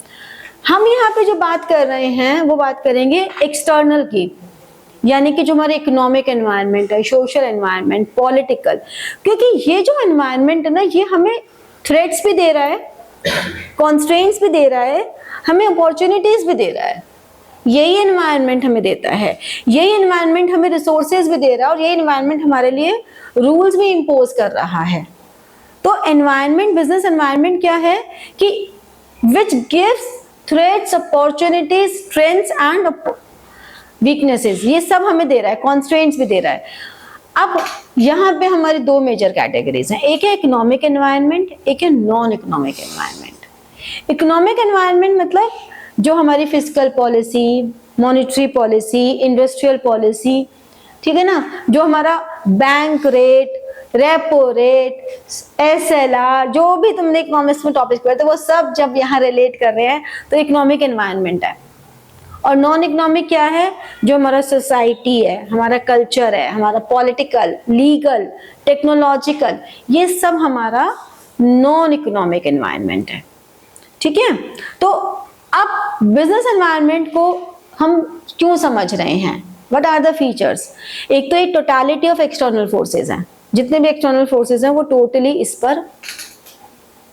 हम यहाँ पे जो बात कर रहे हैं वो बात करेंगे एक्सटर्नल की, यानी कि जो हमारे इकोनॉमिक एनवायरनमेंट है, सोशल एनवायरनमेंट, पॉलिटिकल। क्योंकि ये जो एनवायरनमेंट है ना, ये हमें थ्रेट्स भी दे रहा है, कॉन्स्ट्रेंट्स भी दे रहा है, हमें अपॉर्चुनिटीज भी दे रहा है। यही एनवायरनमेंट हमें देता है, यही एनवायरनमेंट हमें रिसोर्सेज भी दे रहा है, और यही एनवायरनमेंट हमारे लिए रूल्स भी इम्पोज कर रहा है। तो एनवायरनमेंट, बिजनेस एनवायरनमेंट क्या है कि which gives threats, opportunities, strengths and weaknesses, ये सब हमें दे रहा है, कॉन्स्ट्रेंट्स भी दे रहा है। अब यहाँ पे हमारी दो मेजर कैटेगरीज हैं, एक है इकोनॉमिक एनवायरनमेंट, एक है non economic environment. Economic environment मतलब जो हमारी fiscal policy, monetary policy, industrial policy, ठीक है ना, जो हमारा bank rate, repo rate, SLR, जो भी तुमने इकोनॉमिक्स में टॉपिक पढ़े थे वो सब जब यहाँ रिलेट कर रहे हैं तो इकोनॉमिक एनवायरनमेंट है। और नॉन इकोनॉमिक क्या है? जो हमारा सोसाइटी है, हमारा कल्चर है, हमारा पॉलिटिकल, लीगल, टेक्नोलॉजिकल, ये सब हमारा नॉन इकोनॉमिक एनवायरनमेंट है। ठीक है, तो अब बिजनेस एनवायरनमेंट को हम क्यों समझ रहे हैं? What are the features? एक तो एक टोटलिटी ऑफ एक्सटर्नल फोर्सेज हैं, जितने भी एक्सटर्नल फोर्सेज हैं वो टोटली इस पर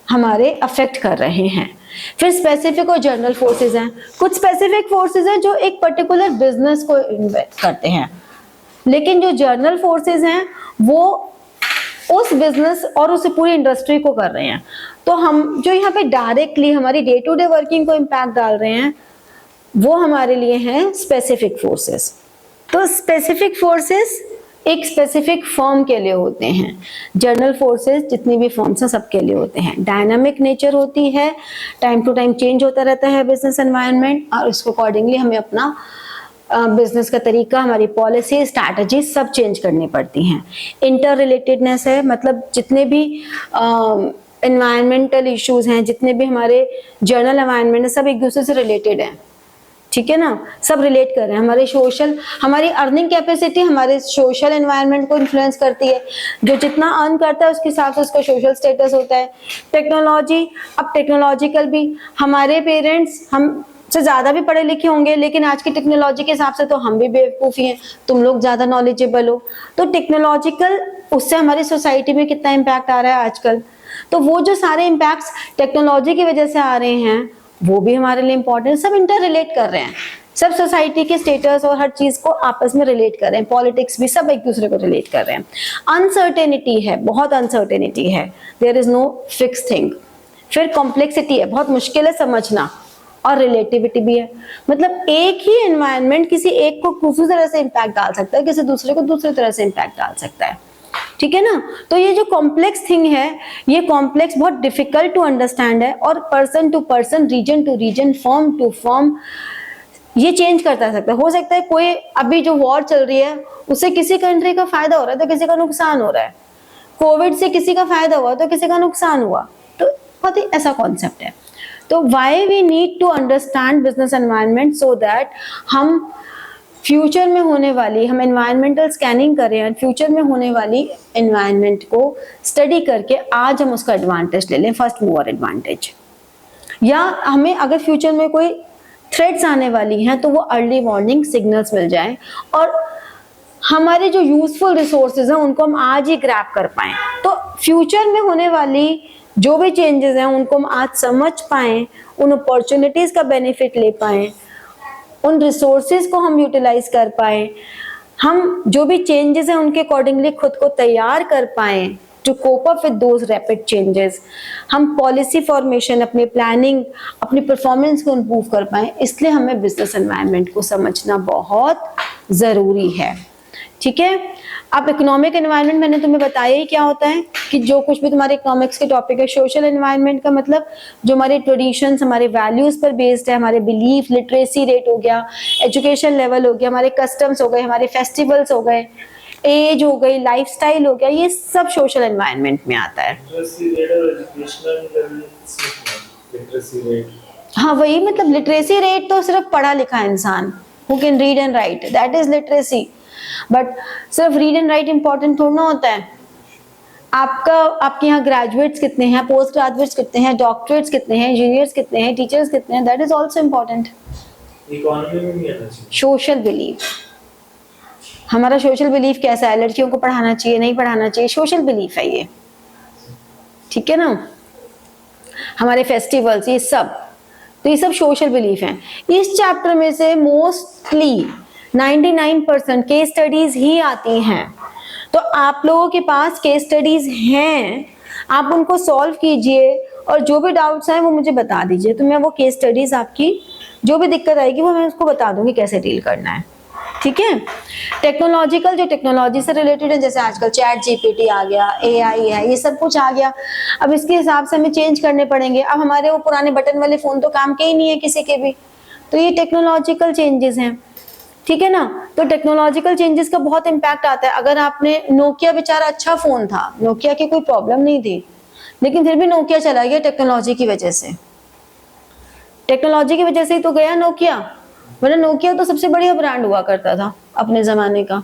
हमारे अफेक्ट कर रहे हैं। फिर स्पेसिफिक और जनरल फोर्सेज हैं। कुछ स्पेसिफिक फोर्सेज हैं जो एक पर्टिकुलर बिजनेस को इन्वेस्ट करते हैं, लेकिन जो जनरल फोर्सेज हैं वो उस बिजनेस और उस पूरी इंडस्ट्री को कर रहे हैं। तो हम जो यहाँ पे डायरेक्टली हमारी डे टू डे वर्किंग को इम्पैक्ट डाल रहे हैं वो हमारे लिए हैं स्पेसिफिक फोर्सेस। तो स्पेसिफिक फोर्सेस एक स्पेसिफिक फर्म के लिए होते हैं, जनरल फोर्सेस जितनी भी फर्म्स हैं सबके लिए होते हैं। डायनामिक नेचर होती है, टाइम टू टाइम चेंज होता रहता है बिजनेस एनवायरनमेंट, और उसको अकॉर्डिंगली हमें अपना बिजनेस का तरीका, हमारी पॉलिसी, स्ट्रैटेजी सब चेंज करनी पड़ती हैं। इंटर रिलेटेडनेस है, मतलब जितने भी एनवायरमेंटल इश्यूज हैं, जितने भी हमारे जनरल एनवायरनमेंट है, सब एक दूसरे से रिलेटेड हैं। ठीक है ना, सब रिलेट कर रहे हैं। हमारे सोशल, हमारी अर्निंग कैपेसिटी हमारे सोशल एनवायरनमेंट को इन्फ्लुएंस करती है। जो जितना अर्न करता है उसके हिसाब से उसका सोशल स्टेटस होता है। टेक्नोलॉजी, अब टेक्नोलॉजिकल भी, हमारे पेरेंट्स हमसे ज़्यादा भी पढ़े लिखे होंगे, लेकिन आज की टेक्नोलॉजी के हिसाब से तो हम भी बेवकूफ़ी हैं, तुम लोग ज़्यादा नॉलेजेबल हो। तो टेक्नोलॉजिकल, उससे हमारी सोसाइटी में कितना इम्पैक्ट आ रहा है आजकल, तो वो जो सारे इम्पैक्ट्स टेक्नोलॉजी की वजह से आ रहे हैं वो भी हमारे लिए इंपॉर्टेंट, सब इंटर रिलेट कर रहे हैं, सब सोसाइटी के स्टेटस और हर चीज को आपस में रिलेट कर रहे हैं। पॉलिटिक्स भी सब एक दूसरे को रिलेट कर रहे हैं। अनसर्टेनिटी है, बहुत अनसर्टेनिटी है, there is no fix thing. फिर कॉम्प्लेक्सिटी है, बहुत मुश्किल है समझना, और रिलेटिविटी भी है, मतलब एक ही एनवायरनमेंट किसी एक को दूसरी तरह से इम्पैक्ट डाल सकता है, किसी दूसरे को दूसरी तरह से इम्पैक्ट डाल सकता है। ठीक है ना, तो ये जो कॉम्प्लेक्स थिंग है, ये कॉम्प्लेक्स बहुत डिफिकल्ट टू अंडरस्टैंड है, और person to person, region to region, form to form ये चेंज करता सकता है। हो सकता है कोई अभी जो वॉर चल रही है उससे किसी कंट्री का फायदा हो रहा है तो किसी का नुकसान हो रहा है, कोविड से किसी का फायदा हुआ तो किसी का नुकसान हुआ, तो बहुत ही ऐसा कॉन्सेप्ट है। तो why we need to understand business environment so that हम फ्यूचर में होने वाली, हम एनवायरमेंटल स्कैनिंग करें और फ्यूचर में होने वाली एनवायरनमेंट को स्टडी करके आज हम उसका एडवांटेज ले लें, फर्स्ट मूवर एडवांटेज। या हमें अगर फ्यूचर में कोई थ्रेट्स आने वाली हैं तो वो अर्ली वार्निंग सिग्नल्स मिल जाएं, और हमारे जो यूजफुल रिसोर्सेज हैं उनको हम आज ही ग्रैब कर पाएं, तो फ्यूचर में होने वाली जो भी चेंजेस हैं उनको हम आज समझ पाएं, उन अपॉर्चुनिटीज का बेनिफिट ले पाएं, उन रिसोर्सेज को हम यूटिलाइज कर पाएं, हम जो भी चेंजेस हैं उनके अकॉर्डिंगली खुद को तैयार कर पाएं to cope up with those rapid changes, हम पॉलिसी फॉर्मेशन, अपनी प्लानिंग, अपनी परफॉर्मेंस को इम्प्रूव कर पाएं। इसलिए हमें बिजनेस एनवायरनमेंट को समझना बहुत ज़रूरी है। ठीक है, अब इकोनॉमिक एनवायरनमेंट मैंने तुम्हें बताया ही क्या होता है, कि जो कुछ भी तुम्हारे इकोनॉमिक्स के टॉपिक है। सोशल एनवायरनमेंट का मतलब जो हमारे ट्रेडिशंस, हमारे वैल्यूज पर बेस्ड है, हमारे बिलीफ, लिटरेसी रेट हो गया, एजुकेशन लेवल हो गया, हमारे कस्टम्स हो गए, हमारे फेस्टिवल्स हो गए, एज हो गई, लाइफस्टाइल हो गया, ये सब सोशल एनवायरनमेंट में आता है। हाँ वही, मतलब लिटरेसी रेट तो सिर्फ पढ़ा लिखा इंसान who can read and right, that is literacy. But सिर्फ रीड एंड राइट इंपॉर्टेंट थोड़ा होता है। आपके यहाँ ग्रेजुएट्स कितने हैं, पोस्ट ग्रेजुएट्स कितने हैं, डॉक्टरेट्स कितने हैं, इंजीनियर्स कितने हैं, टीचर्स कितने हैं, that is also important. Economy में भी आना चाहिए। सोशल बिलीफ, हमारा सोशल बिलीफ कैसा है, लड़कियों को पढ़ाना चाहिए, नहीं पढ़ाना चाहिए, सोशल बिलीफ है ये। ठीक है ना, हमारे फेस्टिवल्स, ये सब, तो ये सब सोशल बिलीफ हैं। इस चैप्टर में से मोस्टली 99% केस स्टडीज ही आती हैं, तो आप लोगों के पास केस स्टडीज हैं, आप उनको सॉल्व कीजिए और जो भी डाउट्स हैं वो मुझे बता दीजिए, तो मैं वो केस स्टडीज, आपकी जो भी दिक्कत आएगी वो मैं उसको बता दूंगी कैसे डील करना है। ठीक है, टेक्नोलॉजिकल, जो टेक्नोलॉजी से रिलेटेड है, जैसे आजकल चैट जीपीटी आ गया, एआई है, ये सब कुछ आ गया। अब इसके हिसाब से हमें चेंज करने पड़ेंगे। अब हमारे वो पुराने बटन वाले फोन तो काम के ही नहीं है किसी के भी, तो ये टेक्नोलॉजिकल चेंजेस हैं। ठीक है ना, तो टेक्नोलॉजिकल चेंजेस का बहुत इम्पैक्ट आता है। अगर आपने, नोकिया बेचारा अच्छा फोन था, नोकिया की कोई प्रॉब्लम नहीं थी, लेकिन फिर भी नोकिया चला गया टेक्नोलॉजी की वजह से। टेक्नोलॉजी की वजह से ही तो गया नोकिया, वरना नोकिया तो सबसे बढ़िया ब्रांड हुआ करता था अपने जमाने का।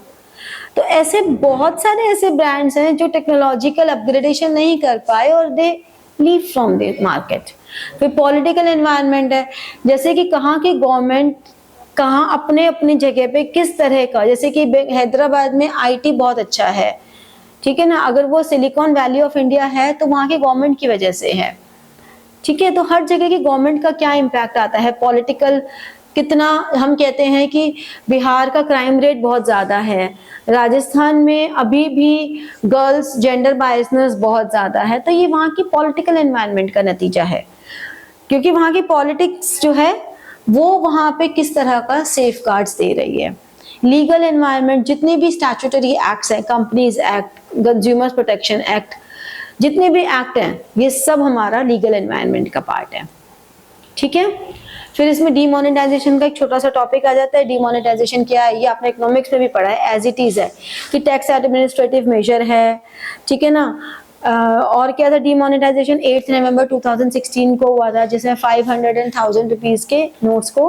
तो ऐसे बहुत सारे ऐसे ब्रांड्स हैं जो टेक्नोलॉजिकल अपग्रेडेशन नहीं कर पाए और दे लीव फ्रॉम द मार्केट। फिर पॉलिटिकल एनवायरनमेंट है, जैसे कि कहाँ की गवर्नमेंट कहाँ अपने अपनी जगह पे किस तरह का, जैसे कि हैदराबाद में आईटी बहुत अच्छा है, ठीक है ना, अगर वो सिलिकॉन वैली ऑफ इंडिया है तो वहाँ की गवर्नमेंट की वजह से है। ठीक है, तो हर जगह की गवर्नमेंट का क्या इम्पैक्ट आता है, पॉलिटिकल कितना, हम कहते हैं कि बिहार का क्राइम रेट बहुत ज़्यादा है, राजस्थान में अभी भी गर्ल्स जेंडर बायसनेस बहुत ज़्यादा है, तो ये वहाँ की पॉलिटिकल एनवायरनमेंट का नतीजा है, क्योंकि वहाँ की पॉलिटिक्स जो है वो वहाँ पे किस तरह का सेफ गार्ड्स दे रही है। लीगल एनवायरनमेंट, जितने भी स्टैट्यूटरी एक्ट्स हैं, companies act, consumers protection act, जितने भी एक्ट हैं, ये सब हमारा लीगल एनवायरनमेंट का पार्ट है। ठीक है, फिर इसमें डीमोनेटाइजेशन का एक छोटा सा टॉपिक आ जाता है। डीमोनेटाइजेशन क्या है, ये आपने इकोनॉमिक्स में भी पढ़ा है, एज इट इज है कि टैक्स एडमिनिस्ट्रेटिव मेजर है। ठीक है ना, और क्या था डीमोनेटाइजेशन, 8 नवंबर 2016 को हुआ था, जिसमें 500 and 1000 रुपीज के नोट्स को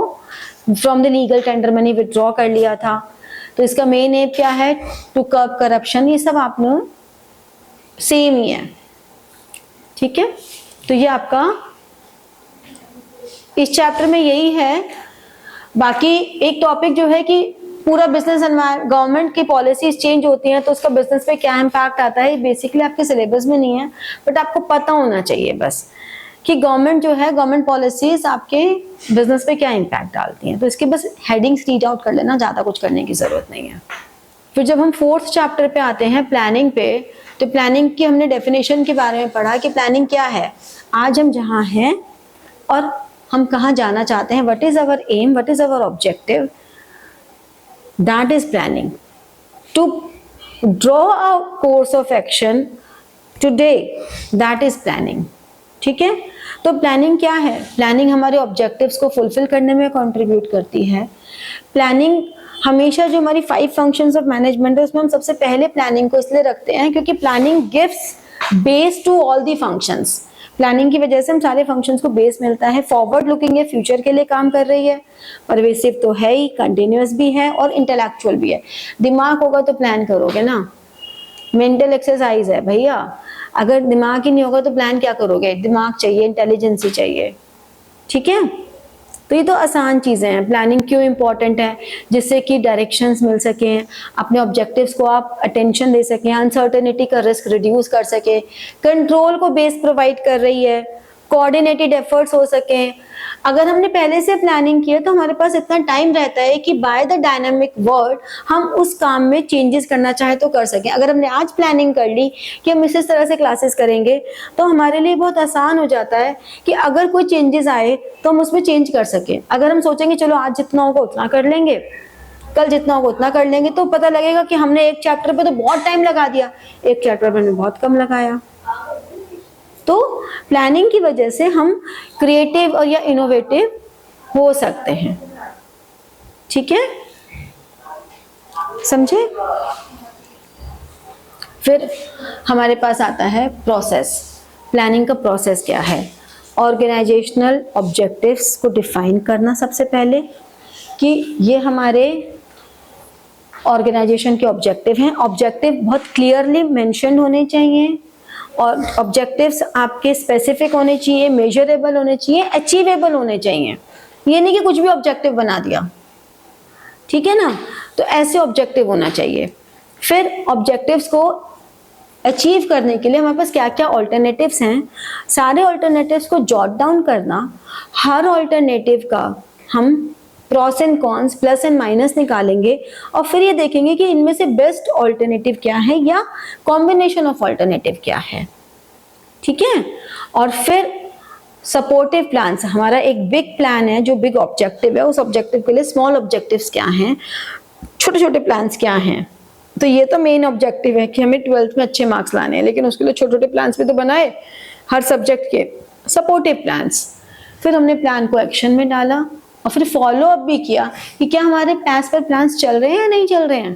from the legal tender money withdraw कर लिया था। तो इसका मेन एम क्या है, टू कर्ब करप्शन, ये सब आपने सेम ही है। ठीक है, तो ये आपका इस चैप्टर में यही है। बाकी एक टॉपिक जो है कि पूरा बिजनेस एनवायरनमेंट, गवर्नमेंट की पॉलिसीज चेंज होती हैं तो उसका बिजनेस पे क्या इम्पैक्ट आता है, बेसिकली आपके सिलेबस में नहीं है, बट आपको पता होना चाहिए बस कि गवर्नमेंट जो है, गवर्नमेंट पॉलिसीज आपके बिजनेस पे क्या इम्पैक्ट डालती हैं। तो इसके बस हेडिंग्स रीड आउट कर लेना, ज़्यादा कुछ करने की ज़रूरत नहीं है। फिर जब हम 4th चैप्टर पे आते हैं, प्लानिंग पे, तो प्लानिंग की हमने डेफिनेशन के बारे में पढ़ा कि प्लानिंग क्या है, आज हम जहाँ हैं और हम कहाँ जाना चाहते हैं, what is our aim, what is our objective, that is planning. To draw a course of action today, that is planning. ठीक है, तो प्लानिंग क्या है, प्लानिंग हमारे ऑब्जेक्टिव्स को फुलफिल करने में कंट्रीब्यूट करती है। प्लानिंग हमेशा, जो हमारी 5 फंक्शंस ऑफ मैनेजमेंट है, उसमें हम सबसे पहले प्लानिंग को इसलिए रखते हैं क्योंकि planning gives base to all the functions. Planning की वजह से हम सारे फंक्शंस को बेस मिलता है। फॉरवर्ड लुकिंग है, फ्यूचर के लिए काम कर रही है, परवेसिव तो है ही, कंटिन्यूअस भी है और इंटेलेक्चुअल भी है। दिमाग होगा तो प्लान करोगे ना, मेंटल एक्सरसाइज है भैया, अगर दिमाग ही नहीं होगा तो प्लान क्या करोगे, दिमाग चाहिए, इंटेलिजेंस ही चाहिए। ठीक है, तो ये तो आसान चीज़ें हैं। प्लानिंग क्यों इम्पॉर्टेंट है? जिससे कि डायरेक्शंस मिल सकें, अपने ऑब्जेक्टिव्स को आप अटेंशन दे सकें, अनसर्टेनिटी का रिस्क रिड्यूस कर सकें, कंट्रोल को बेस प्रोवाइड कर रही है, कोऑर्डिनेटेड एफर्ट्स हो सकें। अगर हमने पहले से प्लानिंग किया तो हमारे पास इतना टाइम रहता है कि बाय द डायनामिक वर्ड हम उस काम में चेंजेस करना चाहे तो कर सकें। अगर हमने आज प्लानिंग कर ली कि हम इस तरह से क्लासेस करेंगे तो हमारे लिए बहुत आसान हो जाता है कि अगर कोई चेंजेस आए तो हम उसमें चेंज कर सकें। अगर हम सोचेंगे चलो आज जितना होगा उतना कर लेंगे, कल जितना होगा उतना कर लेंगे, तो पता लगेगा कि हमने एक चैप्टर पे तो बहुत टाइम लगा दिया, एक चैप्टर पे हमने बहुत कम लगाया। तो प्लानिंग की वजह से हम क्रिएटिव और या इनोवेटिव हो सकते हैं। ठीक है, समझे? फिर हमारे पास आता है प्रोसेस। प्लानिंग का प्रोसेस क्या है? ऑर्गेनाइजेशनल ऑब्जेक्टिव्स को डिफाइन करना सबसे पहले, कि ये हमारे ऑर्गेनाइजेशन के ऑब्जेक्टिव हैं। ऑब्जेक्टिव बहुत क्लियरली मेंशन्ड होने चाहिए और ऑब्जेक्टिव्स आपके स्पेसिफिक होने चाहिए, मेजरेबल होने चाहिए, अचीवेबल होने चाहिए। ये नहीं कि कुछ भी ऑब्जेक्टिव बना दिया, ठीक है ना? तो ऐसे ऑब्जेक्टिव होना चाहिए। फिर ऑब्जेक्टिव्स को अचीव करने के लिए हमारे पास क्या क्या ऑल्टरनेटिव्स हैं, सारे ऑल्टरनेटिव्स को जॉट डाउन करना, हर ऑल्टरनेटिव का हम pros and cons, plus and minus निकालेंगे और फिर ये देखेंगे कि इनमें से बेस्ट ऑल्टरनेटिव क्या है या कॉम्बिनेशन ऑफ ऑल्टरनेटिव क्या है। ठीक है, और फिर सपोर्टिव प्लान्स, हमारा एक बिग प्लान है जो बिग ऑब्जेक्टिव है, उस ऑब्जेक्टिव के लिए स्मॉल ऑब्जेक्टिव्स क्या हैं, छोटे छोटे प्लान्स क्या हैं। तो ये तो मेन ऑब्जेक्टिव है कि हमें 12th में अच्छे मार्क्स लाने हैं, लेकिन उसके लिए छोटे छोटे प्लान्स भी तो बनाए हर सब्जेक्ट के, सपोर्टिव प्लान्स। फिर हमने प्लान को एक्शन में डाला और फिर फॉलो अप भी किया कि क्या हमारे एज पर प्लान्स चल रहे हैं या नहीं चल रहे हैं।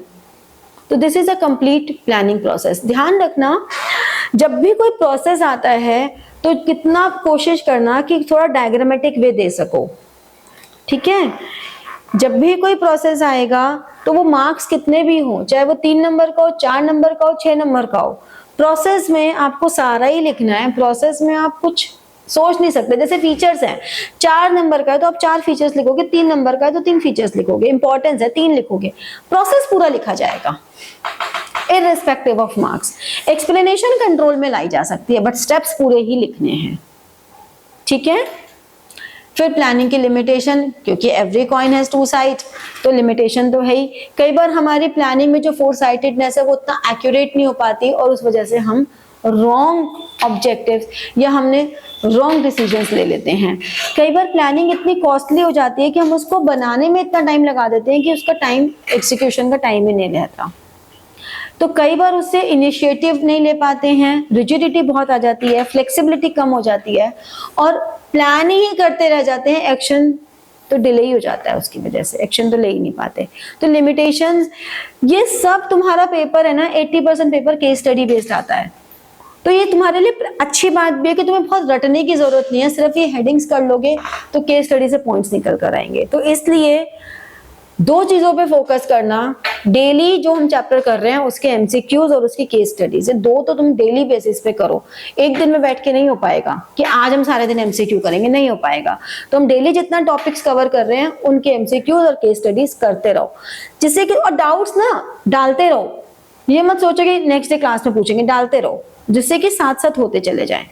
तो this is a complete planning process. ध्यान रखना, जब भी कोई प्रोसेस आता है तो कितना कोशिश करना कि थोड़ा डायग्रामेटिक वे दे सको। ठीक है, जब भी कोई प्रोसेस आएगा तो वो मार्क्स कितने भी हो, चाहे वो 3 नंबर का हो, 4 नंबर का हो, 6 नंबर का हो, प्रोसेस में आपको सारा ही लिखना है। प्रोसेस में आप कुछ सोच नहीं सकते। जैसे फीचर्स हैं, 4 नंबर का है तो आप 4 फीचर्स लिखोगे, 3 नंबर का है तो 3 फीचर्स लिखोगे, इंपॉर्टेंस है 3 लिखोगे, प्रोसेस पूरा लिखा जाएगा irrespective of marks. Explanation control में लाई जा सकती है बट स्टेप्स पूरे ही लिखने हैं। ठीक है, फिर प्लानिंग की लिमिटेशन, क्योंकि एवरी कॉइन हैज 2 साइड, तो लिमिटेशन तो है ही। कई बार हमारी प्लानिंग में जो 4 साइडेडनेस है वो उतना एक्यूरेट नहीं हो पाती और उस वजह से हम रॉन्ग ऑब्जेक्टिव्स या हमने रॉन्ग डिसीजंस ले लेते हैं। कई बार प्लानिंग इतनी कॉस्टली हो जाती है कि हम उसको बनाने में इतना टाइम लगा देते हैं कि उसका टाइम, एग्जीक्यूशन का टाइम ही नहीं रहता। तो कई बार उससे इनिशिएटिव नहीं ले पाते हैं, रिजिडिटी बहुत आ जाती है, फ्लेक्सिबिलिटी कम हो जाती है और प्लान ही करते रह जाते हैं, एक्शन तो डिले ही हो जाता है उसकी वजह से, एक्शन तो ले ही नहीं पाते। तो लिमिटेशंस, ये सब तुम्हारा पेपर है ना, 80% पेपर केस स्टडी बेस्ड आता है। तो ये तुम्हारे लिए अच्छी बात भी है कि तुम्हें बहुत रटने की जरूरत नहीं है, सिर्फ ये हेडिंग्स कर लोगे तो केस स्टडी से पॉइंट्स निकल कर आएंगे। तो इसलिए 2 चीजों पे फोकस करना, डेली जो हम चैप्टर कर रहे हैं उसके एमसीक्यूज और उसकी केस स्टडीज, 2 तो तुम डेली बेसिस पे करो। एक दिन में बैठ के नहीं हो पाएगा कि आज हम सारे दिन एमसीक्यू करेंगे, नहीं हो पाएगा। तो हम डेली जितना टॉपिक्स कवर कर रहे हैं उनके एमसीक्यूज और केस स्टडीज करते रहो, जिससे कि, और डाउट्स ना डालते रहो, ये मत सोचो कि नेक्स्ट डे क्लास में पूछेंगे, डालते रहो, जिससे कि साथ साथ होते चले जाएं।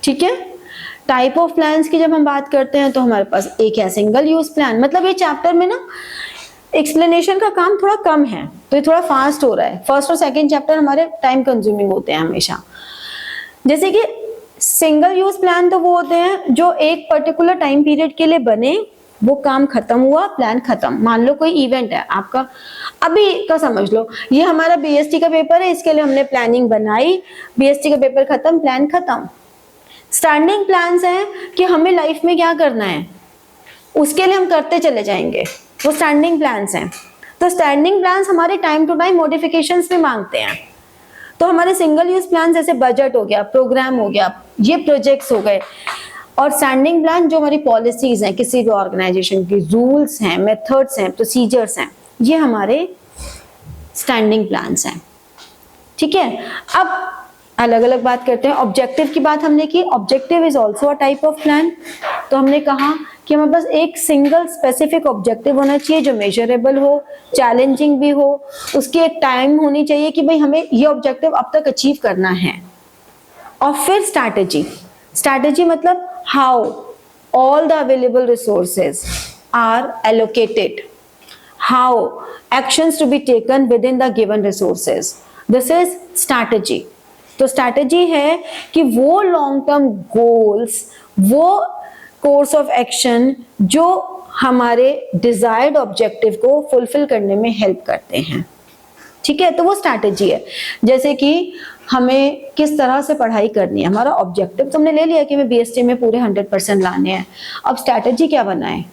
ठीक है, टाइप ऑफ प्लान्स की जब हम बात करते हैं तो हमारे पास एक है सिंगल यूज प्लान। मतलब ये चैप्टर में ना एक्सप्लेनेशन का काम थोड़ा कम है तो ये थोड़ा फास्ट हो रहा है। फर्स्ट और सेकंड चैप्टर हमारे टाइम कंज्यूमिंग होते हैं हमेशा। जैसे कि सिंगल यूज प्लान तो वो होते हैं जो एक पर्टिकुलर टाइम पीरियड के लिए बने, वो काम खत्म हुआ, प्लान खत्म। मान लो कोई इवेंट है आपका, अभी का समझ लो ये हमारा बीएसटी का पेपर है, इसके लिए हमने प्लानिंग बनाई, बीएसटी का पेपर खत्म, प्लान खत्म। स्टैंडिंग प्लान्स हैं कि हमें लाइफ में क्या करना है उसके लिए हम करते चले जाएंगे, वो स्टैंडिंग प्लान्स हैं। तो स्टैंडिंग प्लान्स हमारे टाइम टू टाइम मॉडिफिकेशंस भी मांगते हैं। तो हमारे सिंगल यूज प्लान जैसे बजट हो गया, प्रोग्राम हो गया, ये प्रोजेक्ट्स हो गए। और स्टैंडिंग प्लान जो हमारी पॉलिसीज हैं, किसी भी ऑर्गेनाइजेशन की रूल्स हैं, मेथड्स हैं, प्रोसीजर्स हैं, ये हमारे स्टैंडिंग प्लान्स हैं। ठीक है, अब अलग अलग बात करते हैं। ऑब्जेक्टिव की बात हमने की, objective is also a type of plan. तो हमने कहा कि हमारे पास एक सिंगल स्पेसिफिक ऑब्जेक्टिव होना चाहिए जो मेजरेबल हो, चैलेंजिंग भी हो, उसकी एक टाइम होनी चाहिए कि भाई हमें ये ऑब्जेक्टिव अब तक अचीव करना है। और फिर स्ट्रैटेजी, स्ट्रैटेजी मतलब how all the available resources are allocated, how actions to be taken with in the given resources, this is strategy. तो स्ट्रैटेजी है कि वो लॉन्ग टर्म गोल्स, वो कोर्स ऑफ एक्शन जो हमारे डिजायर्ड ऑब्जेक्टिव को fulfil करने में हेल्प करते हैं। ठीक है, तो वो स्ट्रैटेजी है। जैसे कि हमें किस तरह से पढ़ाई करनी है, हमारा ऑब्जेक्टिव तो हमने ले लिया कि हमें बीएसटी में पूरे 100% लाने हैं। अब स्ट्रैटेजी क्या बनाए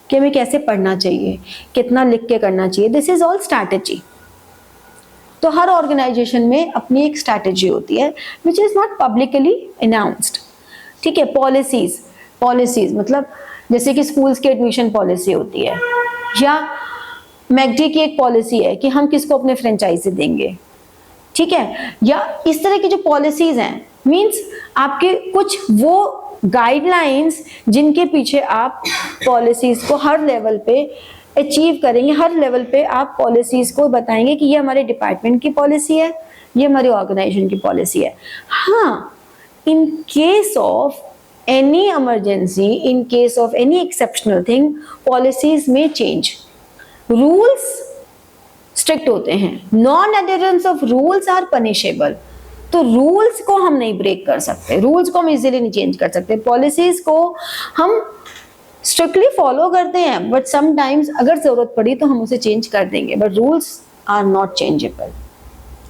कि हमें कैसे पढ़ना चाहिए, कितना लिख के करना चाहिए, दिस इज ऑल स्ट्रैटेजी। तो हर ऑर्गेनाइजेशन में अपनी एक स्ट्रैटेजी होती है which is not publicly announced. ठीक है, पॉलिसीज, पॉलिसीज मतलब जैसे कि स्कूल्स की एडमिशन पॉलिसी होती है, या मैकडी की एक पॉलिसी है कि हम किसको अपने फ्रेंचाइजी देंगे। ठीक है, या इस तरह की जो पॉलिसीज हैं, मींस आपके कुछ वो गाइडलाइंस जिनके पीछे आप पॉलिसीज को हर लेवल पे अचीव करेंगे, हर लेवल पे आप पॉलिसीज को बताएंगे कि ये हमारे डिपार्टमेंट की पॉलिसी है, ये हमारी ऑर्गेनाइजेशन की पॉलिसी है। हाँ, in case of any emergency, in case of any exceptional thing, policies में चेंज, रूल्स स्ट्रिक्ट होते हैं, non adherence of rules are punishable. तो रूल्स को हम नहीं ब्रेक कर सकते, रूल्स को हम इजीली नहीं चेंज कर सकते, पॉलिसीज को हम स्ट्रिक्टली फॉलो करते हैं, बट समटाइम्स अगर जरूरत पड़ी तो हम उसे चेंज कर देंगे, but rules are not changeable.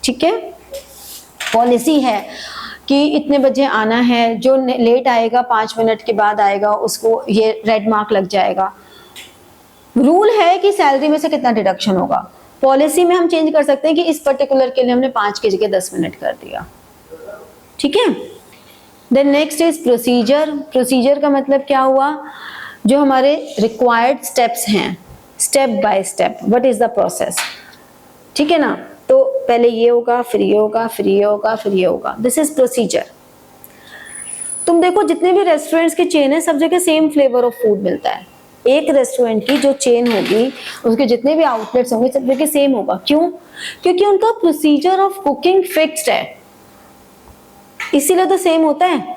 ठीक है, पॉलिसी है कि इतने बजे आना है, जो लेट आएगा 5 मिनट के बाद आएगा उसको ये रेड मार्क लग जाएगा। रूल है कि सैलरी में से कितना डिडक्शन होगा, पॉलिसी में हम चेंज कर सकते हैं कि इस पर्टिकुलर के लिए हमने 5 की जगह 10 मिनट कर दिया। ठीक है, then next is procedure. Procedure का मतलब क्या हुआ, जो हमारे रिक्वायर्ड स्टेप्स हैं, step by step, what is the process. ठीक है ना, तो पहले ये होगा, फिर ये होगा, फिर ये होगा, फिर ये होगा, दिस इज प्रोसीजर। तुम देखो जितने भी रेस्टोरेंट्स के चेन है, सब जगह सेम फ्लेवर ऑफ फूड मिलता है। एक रेस्टोरेंट की जो चेन होगी, उसके जितने भी आउटलेट्स होंगे, सब जगह सेम होगा। क्यों? क्योंकि उनका प्रोसीजर ऑफ कुकिंग फिक्स्ड है, इसीलिए तो सेम होता है।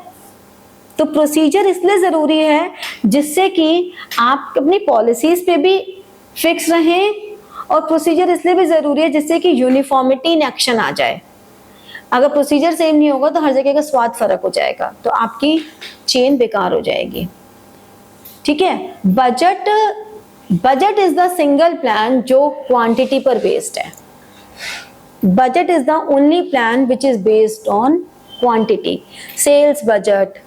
तो प्रोसीजर इसलिए जरूरी है जिससे कि आप अपनी पॉलिसीज पे भी फिक्स रहें, और प्रोसीजर इसलिए भी जरूरी है जिससे कि यूनिफॉर्मिटी इन एक्शन आ जाए। अगर प्रोसीजर सेम नहीं होगा तो हर जगह का स्वाद फर्क हो जाएगा, तो आपकी चेन बेकार हो जाएगी। ठीक है, budget, budget is the single plan जो क्वांटिटी पर बेस्ड है। Budget is the only plan which is based on quantity. Sales budget,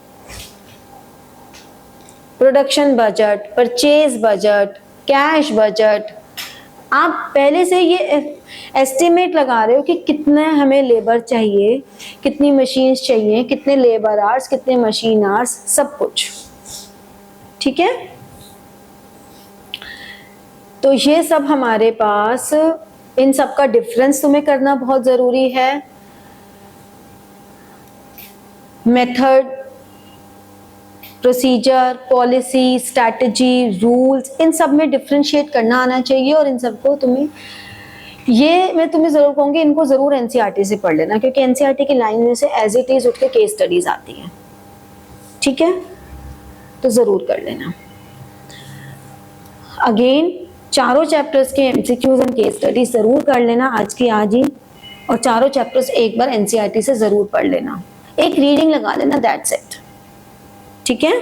production budget, purchase budget, cash budget, आप पहले से ये एस्टिमेट लगा रहे हो कि कितने हमें लेबर चाहिए, कितनी मशीन्स चाहिए, कितने लेबर आवर्स, कितने मशीन आवर्स, सब कुछ। ठीक है, तो ये सब हमारे पास, इन सब का डिफरेंस तुम्हें करना बहुत जरूरी है। Method, procedure, policy, strategy, rules, इन सब में डिफरेंशिएट करना आना चाहिए। और इन सबको तुम्हें, ये मैं तुम्हें जरूर कहूंगी, इनको जरूर एनसीईआरटी से पढ़ लेना, क्योंकि एनसीईआरटी की लाइन में से एज इट इज उठ के केस स्टडीज आती हैं। ठीक है, तो जरूर कर लेना। अगेन चारों चैप्टर्स के एमसीक्यूज एंड केस स्टडीज जरूर कर लेना आज की आज ही, और चारों चैप्टर्स एक बार एनसीईआरटी से जरूर पढ़ लेना, एक रीडिंग लगा लेना, दैट्स इट। ठीक है।